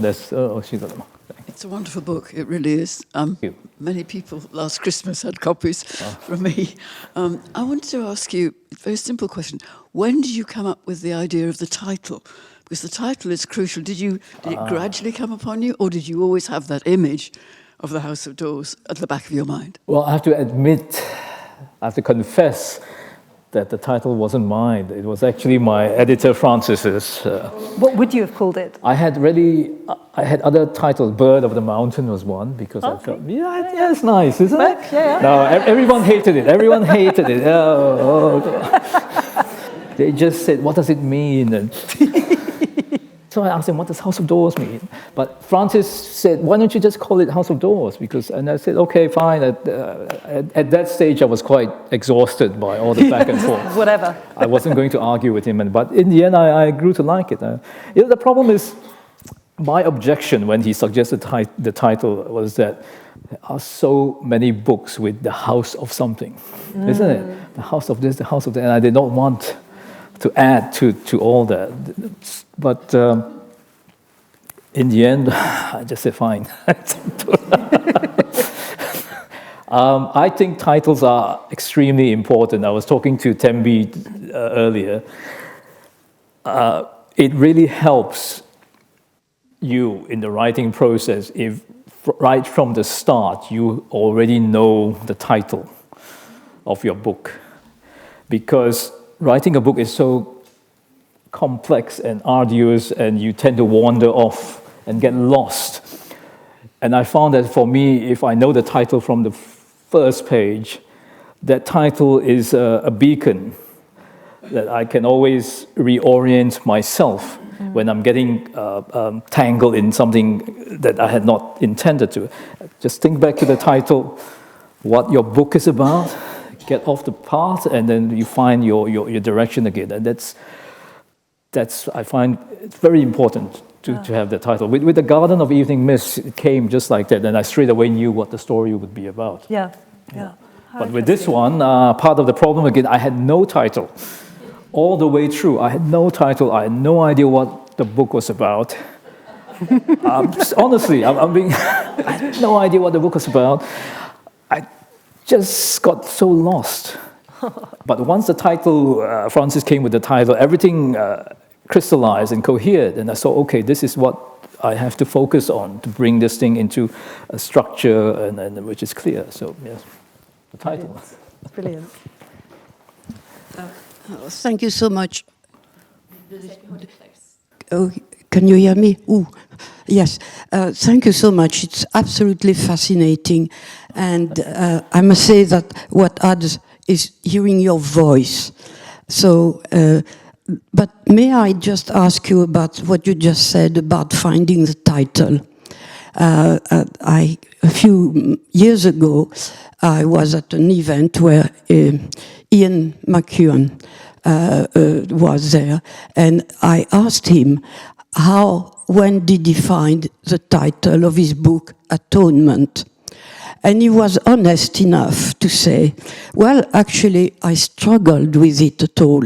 she's got the mic. It's a wonderful book, it really is. You. Many people last Christmas had copies from me. I wanted to ask you a very simple question. When did you come up with the idea of the title? Because the title is crucial. Did it gradually come upon you, or did you always have that image of the House of Doors at the back of your mind? Well, I have to admit, I have to confess that the title wasn't mine. It was actually my editor, Francis's. What would you have called it? I had other titles. Bird of the Mountain was one, because I felt, yeah, it's nice, isn't it? Yeah. No, everyone hated it. Everyone hated it. They just said, what does it mean? And so I asked him, what does House of Doors mean? But Francis said, why don't you just call it House of Doors? And I said, okay, fine. At that stage, I was quite exhausted by all the back and forth. Whatever. I wasn't going to argue with him. But in the end, I grew to like it. The problem is, my objection when he suggested the title was that there are so many books with the house of something, isn't it? The house of this, the house of that. And I did not want to add to all that. But in the end, I just said, fine. I think titles are extremely important. I was talking to Tembi earlier. It really helps you in the writing process if right from the start you already know the title of your book. Because writing a book is so complex and arduous, and you tend to wander off and get lost. And I found that for me, if I know the title from the first page, that title is a beacon that I can always reorient myself when I'm getting tangled in something that I had not intended to. Just think back to the title, what your book is about, get off the path, and then you find your direction again. And that's I find it's very important to have the title. With The Garden of Evening Mist, it came just like that, and I straight away knew what the story would be about. Yeah. But with this one, part of the problem again, I had no title. All the way through, I had no title. I had no idea what the book was about. Honestly, I had no idea what the book was about. I just got so lost. But once the title, Francis came with the title, everything crystallized and cohered, and I saw, okay, this is what I have to focus on to bring this thing into a structure and which is clear. So yes, the title. Brilliant. Thank you so much. Oh, can you hear me? Ooh, yes. Thank you so much. It's absolutely fascinating. And I must say that what adds is hearing your voice. So, but may I just ask you about what you just said about finding the title? A few years ago, I was at an event where Ian McEwan was there, and I asked him when did he find the title of his book, Atonement? And he was honest enough to say, well, actually, I struggled with it at all.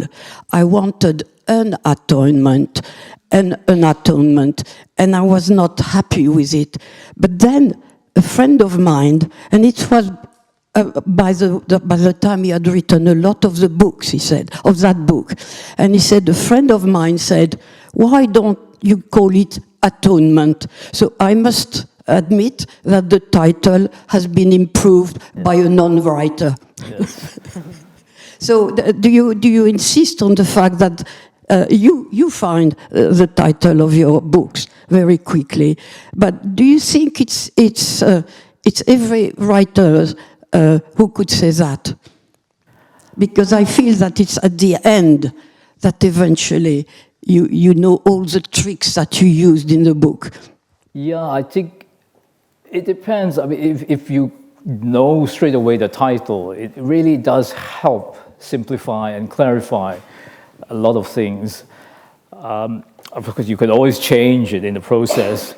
I wanted an atonement and an atonement, and I was not happy with it. But then a friend of mine, and it was by the time he had written a lot of the books, he said, of that book. And he said, a friend of mine said, why don't you call it Atonement? So I must admit that the title has been improved by a non-writer. Yes. So do you insist on the fact that you find the title of your books very quickly, but do you think it's every writer who could say that? Because I feel that it's at the end that eventually you know all the tricks that you used in the book. Yeah, I think it depends. I mean, if you know straight away the title, it really does help simplify and clarify a lot of things. Of course, you can always change it in the process.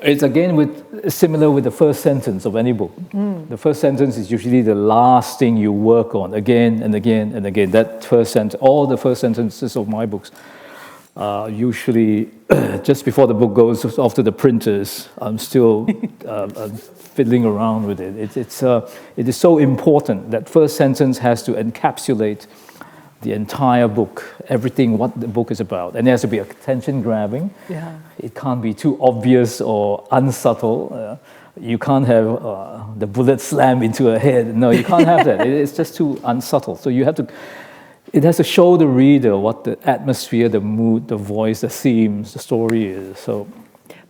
It's again similar with the first sentence of any book. The first sentence is usually the last thing you work on again and again and again. That first sentence, all the first sentences of my books, usually just before the book goes off to the printers, I'm still fiddling around with it. It is so important. That first sentence has to encapsulate the entire book, everything what the book is about. And it has to be attention-grabbing. Yeah. It can't be too obvious or unsubtle. You can't have the bullet slam into a head. No, you can't have that. It's just too unsubtle. So you have to, it has to show the reader what the atmosphere, the mood, the voice, the themes, the story is. So.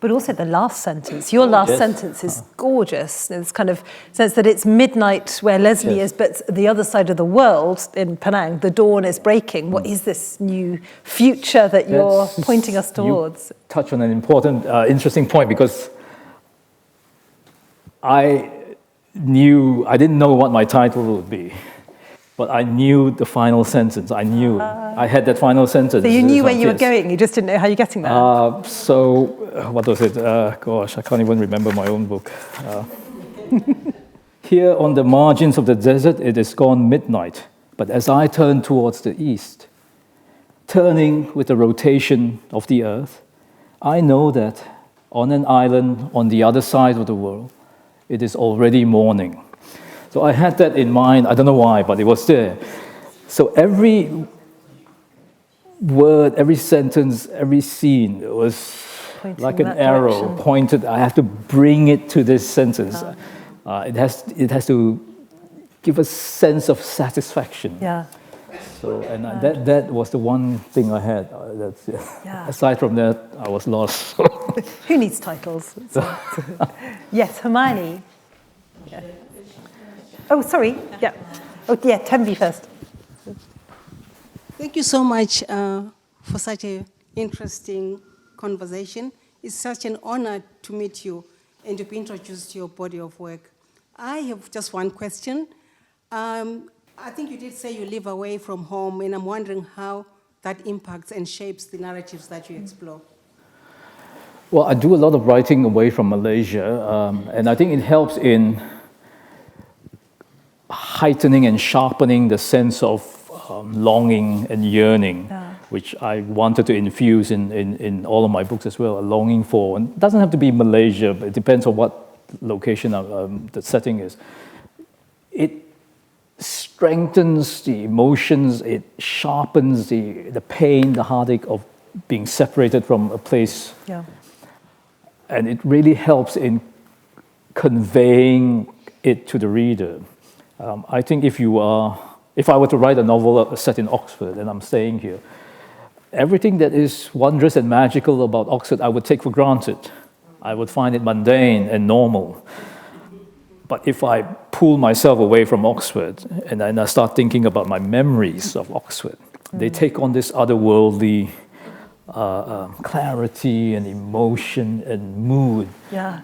But also the last sentence. Your last Yes. sentence is gorgeous. It's kind of says that it's midnight where Leslie Yes. is, but the other side of the world in Penang, the dawn is breaking. What is this new future that you're pointing us towards? You touch on an important, interesting point, because I didn't know what my title would be, but I knew the final sentence. I knew I had that final sentence. So you knew where you were Yes. going, you just didn't know how you're getting there. So, what was it? Gosh, I can't even remember my own book. Here on the margins of the desert, it is gone midnight. But as I turn towards the east, turning with the rotation of the earth, I know that on an island on the other side of the world, it is already morning. So I had that in mind. I don't know why, but it was there. So every word, every sentence, every scene was Pointing like an that arrow direction. pointed. I have to bring it to this sentence. It has to give a sense of satisfaction. Yeah. So, and that was the one thing I had. Yeah. Aside from that, I was lost. Who needs titles? Yes, Hermione. Yeah. Oh, sorry. Yeah. Oh, yeah, Tembi first. Thank you so much for such an interesting conversation. It's such an honor to meet you and to be introduced to your body of work. I have just one question. I think you did say you live away from home, and I'm wondering how that impacts and shapes the narratives that you explore. Well, I do a lot of writing away from Malaysia, and I think it helps in heightening and sharpening the sense of longing and yearning, which I wanted to infuse in all of my books as well, a longing for. And it doesn't have to be Malaysia, but it depends on what location the setting is. It strengthens the emotions, it sharpens the pain, the heartache of being separated from a place. Yeah. And it really helps in conveying it to the reader. I think if I were to write a novel set in Oxford and I'm staying here, everything that is wondrous and magical about Oxford, I would take for granted. I would find it mundane and normal. But if I pull myself away from Oxford and then I start thinking about my memories of Oxford, they take on this otherworldly clarity and emotion and mood. Yeah.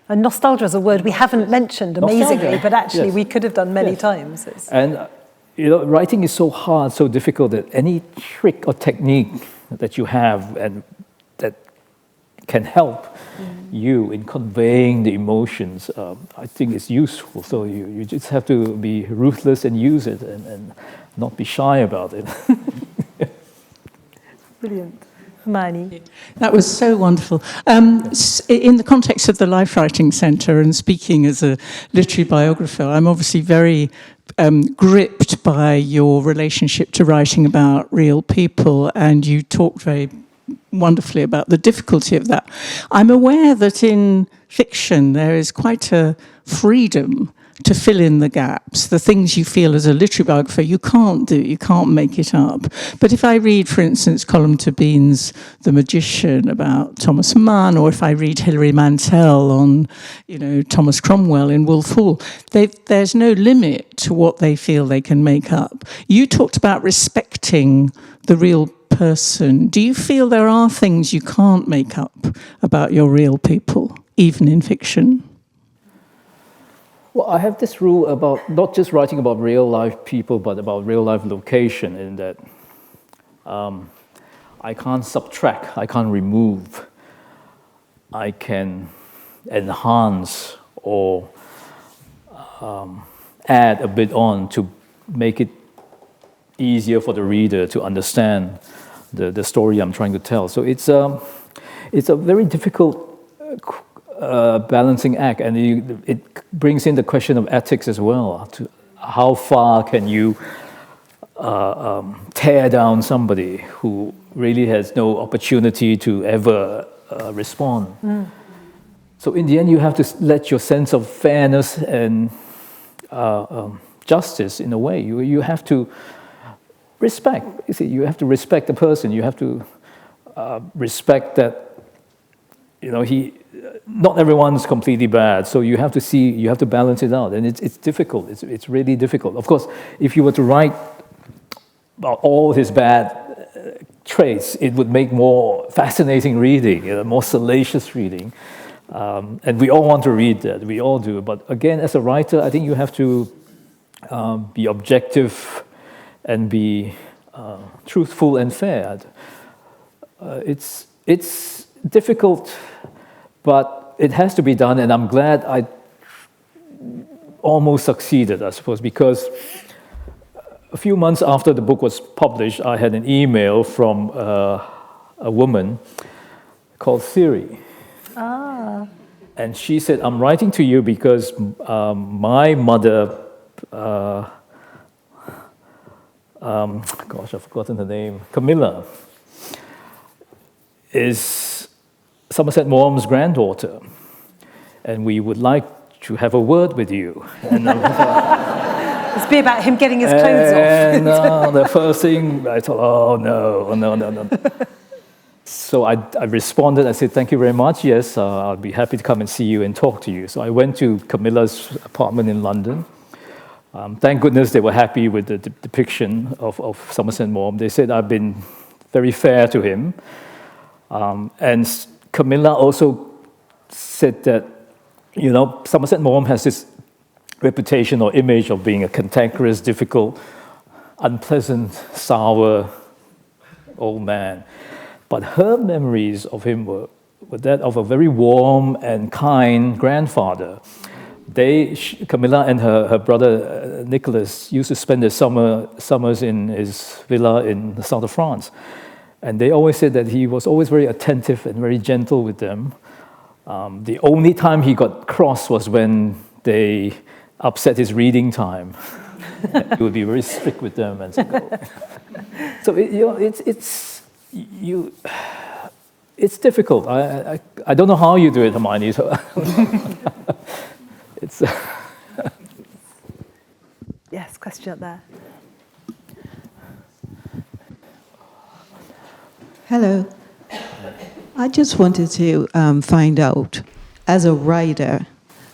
And nostalgia is a word we haven't mentioned amazingly, Nostalgia, but actually yes. we could have done many Yes. times. And writing is so hard, so difficult that any trick or technique that you have and that can help you in conveying the emotions, I think is useful. So you just have to be ruthless and use it and not be shy about it. Brilliant. Hermione. That was so wonderful. In the context of the Life Writing Centre and speaking as a literary biographer, I'm obviously very gripped by your relationship to writing about real people, and you talked very wonderfully about the difficulty of that. I'm aware that in fiction there is quite a freedom to fill in the gaps, the things you feel as a literary biographer you can't do, you can't make it up. But if I read, for instance, Colm Tóibín's The Magician about Thomas Mann, or if I read Hilary Mantel on, Thomas Cromwell in Wolf Hall, there's no limit to what they feel they can make up. You talked about respecting the real person. Do you feel there are things you can't make up about your real people, even in fiction? Well, I have this rule about not just writing about real life people, but about real life location, in that I can't subtract, I can't remove, I can enhance or add a bit on to make it easier for the reader to understand the story I'm trying to tell. So it's a very difficult balancing act, and it brings in the question of ethics as well. How far can you tear down somebody who really has no opportunity to ever respond? So in the end, you have to let your sense of fairness and justice, in a way, you have to respect. You see, you have to respect the person. You have to respect that. Not everyone's completely bad, so you have to balance it out, and it's difficult. It's really difficult. Of course, if you were to write about all his bad traits, it would make more fascinating reading, more salacious reading, and we all want to read that. We all do. But again, as a writer, I think you have to be objective and be truthful and fair. It's difficult, but it has to be done, and I'm glad I almost succeeded, I suppose, because a few months after the book was published, I had an email from a woman called Siri. And she said, I'm writing to you because my mother, I've forgotten her name, Camilla, is Somerset Maugham's granddaughter, and we would like to have a word with you. And It's be about him getting his clothes off. And the first thing I thought, oh no. So I responded, I said, thank you very much, yes, I'll be happy to come and see you and talk to you. So I went to Camilla's apartment in London. Thank goodness they were happy with the depiction of Somerset Maugham. They said I've been very fair to him. And Camilla also said that, Somerset Maugham has this reputation or image of being a cantankerous, difficult, unpleasant, sour old man. But her memories of him were that of a very warm and kind grandfather. Camilla and her brother Nicholas used to spend their summers in his villa in the south of France. And they always said that he was always very attentive and very gentle with them. The only time he got cross was when they upset his reading time. He would be very strict with them and so it's difficult. I don't know how you do it, Hermione. So it's Yes, question up there. Hello. I just wanted to find out, as a writer,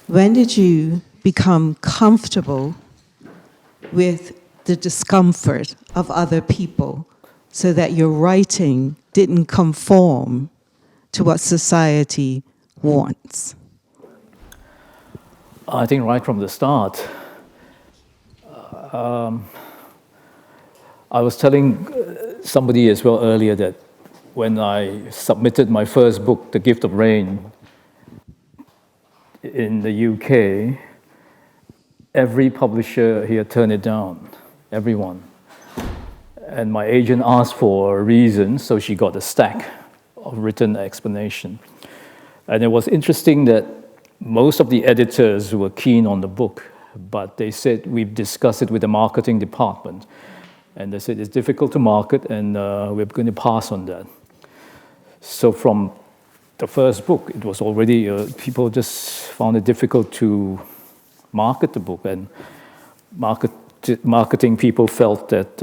when did you become comfortable with the discomfort of other people so that your writing didn't conform to what society wants? I think right from the start. I was telling somebody as well earlier that when I submitted my first book, The Gift of Rain, in the UK, every publisher here turned it down, everyone. And my agent asked for a reason, so she got a stack written explanation. And it was interesting that most of the editors were keen on the book, but they said, we've discussed it with the marketing department. And they said, it's difficult to market, and we're going to pass on that. So from the first book, it was already, people just found it difficult to market the book, and marketing people felt that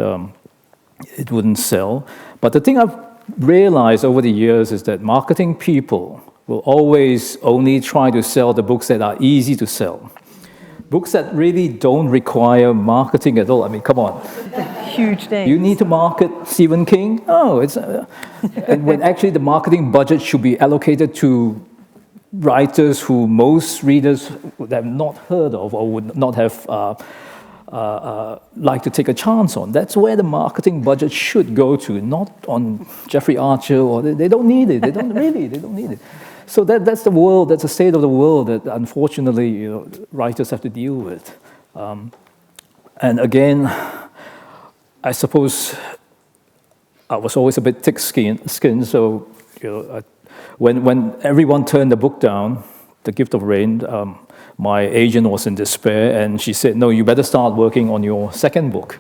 it wouldn't sell. But the thing I've realized over the years is that marketing people will always only try to sell the books that are easy to sell. Books that really don't require marketing at all. I mean, come on. Huge name. You need to market Stephen King? Oh, it's... and when actually the marketing budget should be allocated to writers who most readers would have not heard of or would not have liked to take a chance on. That's where the marketing budget should go to, not on Jeffrey Archer, or they don't need it. They don't need it. So that's the world, that's the state of the world that unfortunately writers have to deal with. And again, I suppose I was always a bit thick-skinned, so when everyone turned the book down, The Gift of Rain, my agent was in despair, and she said, no, you better start working on your second book.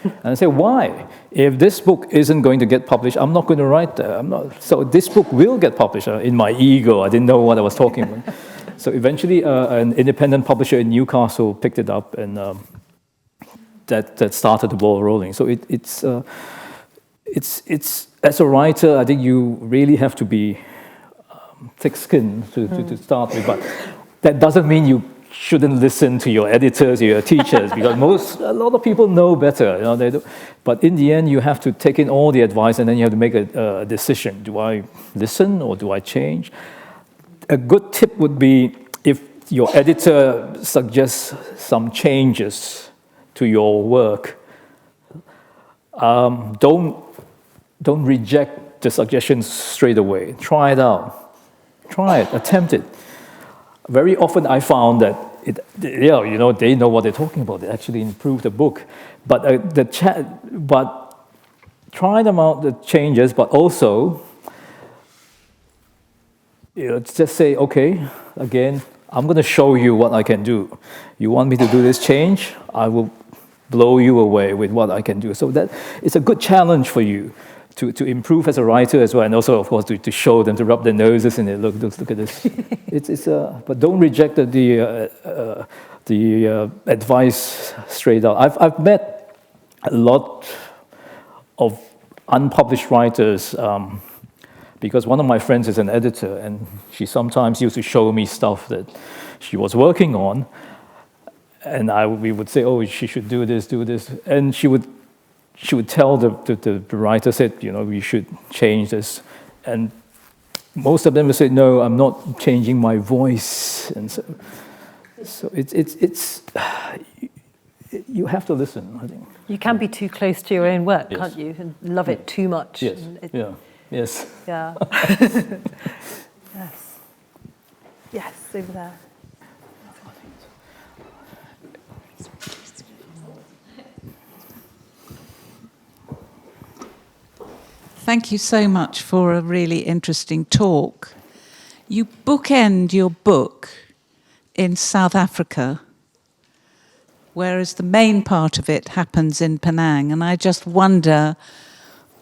And I said, why? If this book isn't going to get published, I'm not going to write that. So this book will get published. In my ego, I didn't know what I was talking about. So eventually, an independent publisher in Newcastle picked it up, and that started the ball rolling. So it's as a writer, I think you really have to be thick-skinned to start with. But that doesn't mean you shouldn't listen to your editors, your teachers, because a lot of people know better. They do. But in the end, you have to take in all the advice, and then you have to make a decision. Do I listen or do I change? A good tip would be, if your editor suggests some changes to your work, don't reject the suggestions straight away. Try it out. Try it. Attempt it. Very often I found that they know what they're talking about. They actually improve the book. But but try them out, the changes, but also just say, okay, again, I'm going to show you what I can do. You want me to do this change? I will blow you away with what I can do. So that it's a good challenge for you to improve as a writer as well, and also, of course, to show them, to rub their noses in it. Look at this. But don't reject the advice straight out. I've met a lot of unpublished writers because one of my friends is an editor, and she sometimes used to show me stuff that she was working on, and we would say, oh, she should do this, and she would tell the writer, said, we should change this. And most of them would say, no, I'm not changing my voice. And so it's you have to listen, I think. You can be too close to your own work, Yes. can't you? And love it too much. Yes, yes. Yeah. Yes. Yes, over there. Thank you so much for a really interesting talk. You bookend your book in South Africa, whereas the main part of it happens in Penang. And I just wonder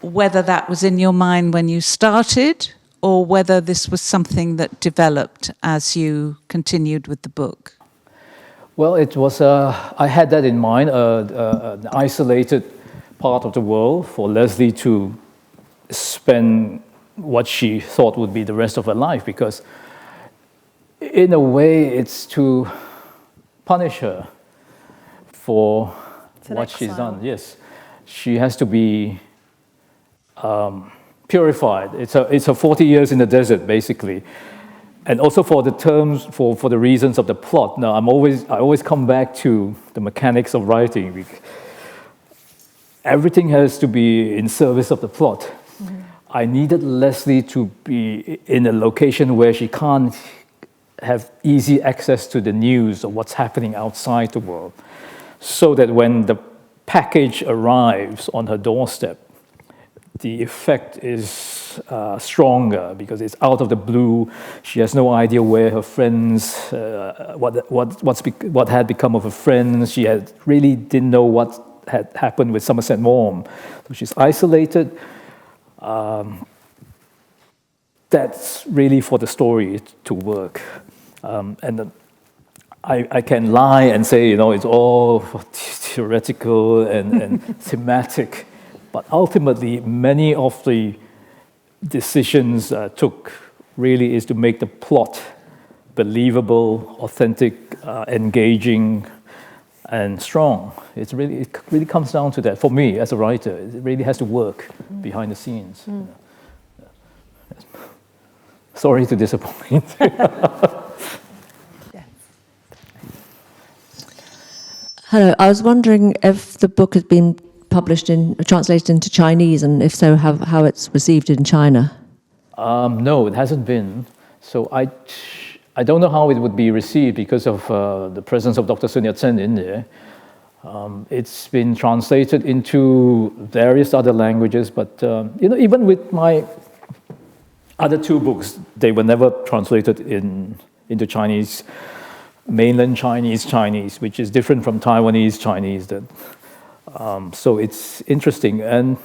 whether that was in your mind when you started, or whether this was something that developed as you continued with the book. Well, it was, I had that in mind, an isolated part of the world for Leslie to spend what she thought would be the rest of her life, because in a way it's to punish her for what she's done. Yes, she has to be purified. It's a 40 years in the desert, basically. And also for the terms, for the reasons of the plot. Now, I always come back to the mechanics of writing. Everything has to be in service of the plot. Mm-hmm. I needed Leslie to be in a location where she can't have easy access to the news of what's happening outside the world, so that when the package arrives on her doorstep, the effect is becomes stronger because it's out of the blue. She has no idea where her friends, what had become of her friends. She really didn't know what had happened with Somerset Maugham. So she's isolated. That's really for the story to work. I can lie and say, it's all theoretical and thematic, but ultimately, many of the decisions took really is to make the plot believable, authentic, engaging, and strong. It really comes down to that. For me, as a writer, it really has to work behind the scenes. Sorry to disappoint. Hello, I was wondering if the book has been translated into Chinese, and if so, how it's received in China. No, it hasn't been. So I don't know how it would be received because of the presence of Dr. Sun Yat-sen in there. It's been translated into various other languages, but even with my other two books, they were never translated into Chinese, mainland Chinese, which is different from Taiwanese Chinese. So it's interesting, and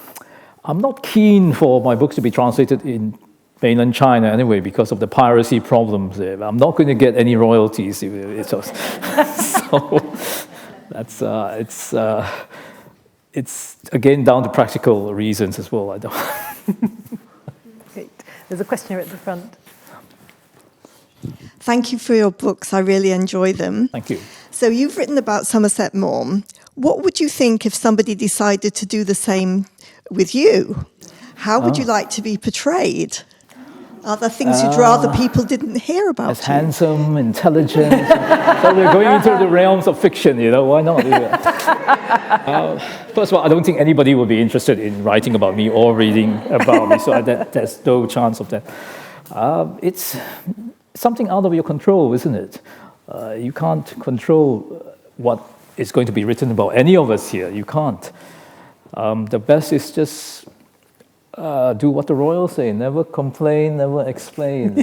I'm not keen for my books to be translated in mainland China anyway because of the piracy problems there. I'm not going to get any royalties. So that's it's again down to practical reasons as well. I don't. Great. There's a question here at the front. Thank you for your books. I really enjoy them. Thank you. So you've written about Somerset Maugham. What would you think if somebody decided to do the same with you? How would you like to be portrayed? Are there things you'd rather people didn't hear about? As handsome, intelligent. So we're going into the realms of fiction, why not? First of all, I don't think anybody would be interested in writing about me or reading about me, so there's no chance of that. It's something out of your control, isn't it? You can't control what is going to be written about any of us here. You can't. The best is just do what the royals say. Never complain, never explain.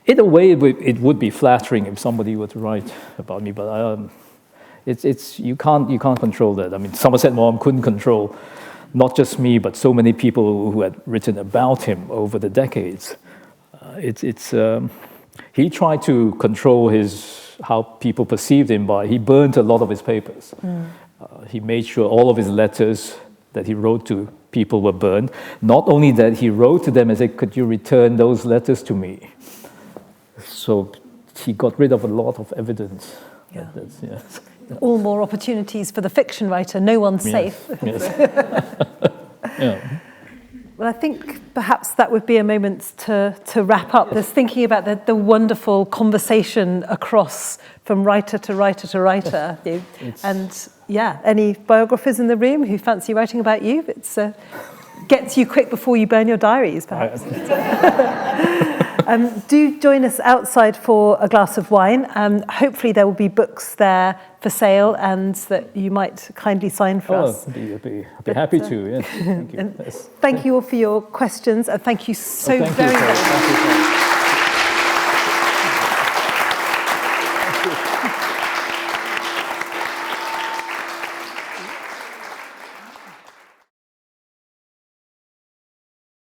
In a way, it would be flattering if somebody were to write about me, but you can't control that. I mean, Somerset Maugham couldn't control not just me, but so many people who had written about him over the decades. He tried to control how people perceived him by, he burnt a lot of his papers. He made sure all of his letters that he wrote to people were burned. Not only that, he wrote to them and said, could you return those letters to me? So he got rid of a lot of evidence. Yeah. All more opportunities for the fiction writer. No one's safe. Yes. Yeah. Well, I think perhaps that would be a moment to wrap up this, thinking about the wonderful conversation across from writer to writer to writer. And any biographers in the room who fancy writing about you? It gets you quick before you burn your diaries, perhaps. Do join us outside for a glass of wine. Hopefully there will be books there for sale and that you might kindly sign for us. I'd be happy to, yes. Thank you. Thank you all for your questions, and thank you very much.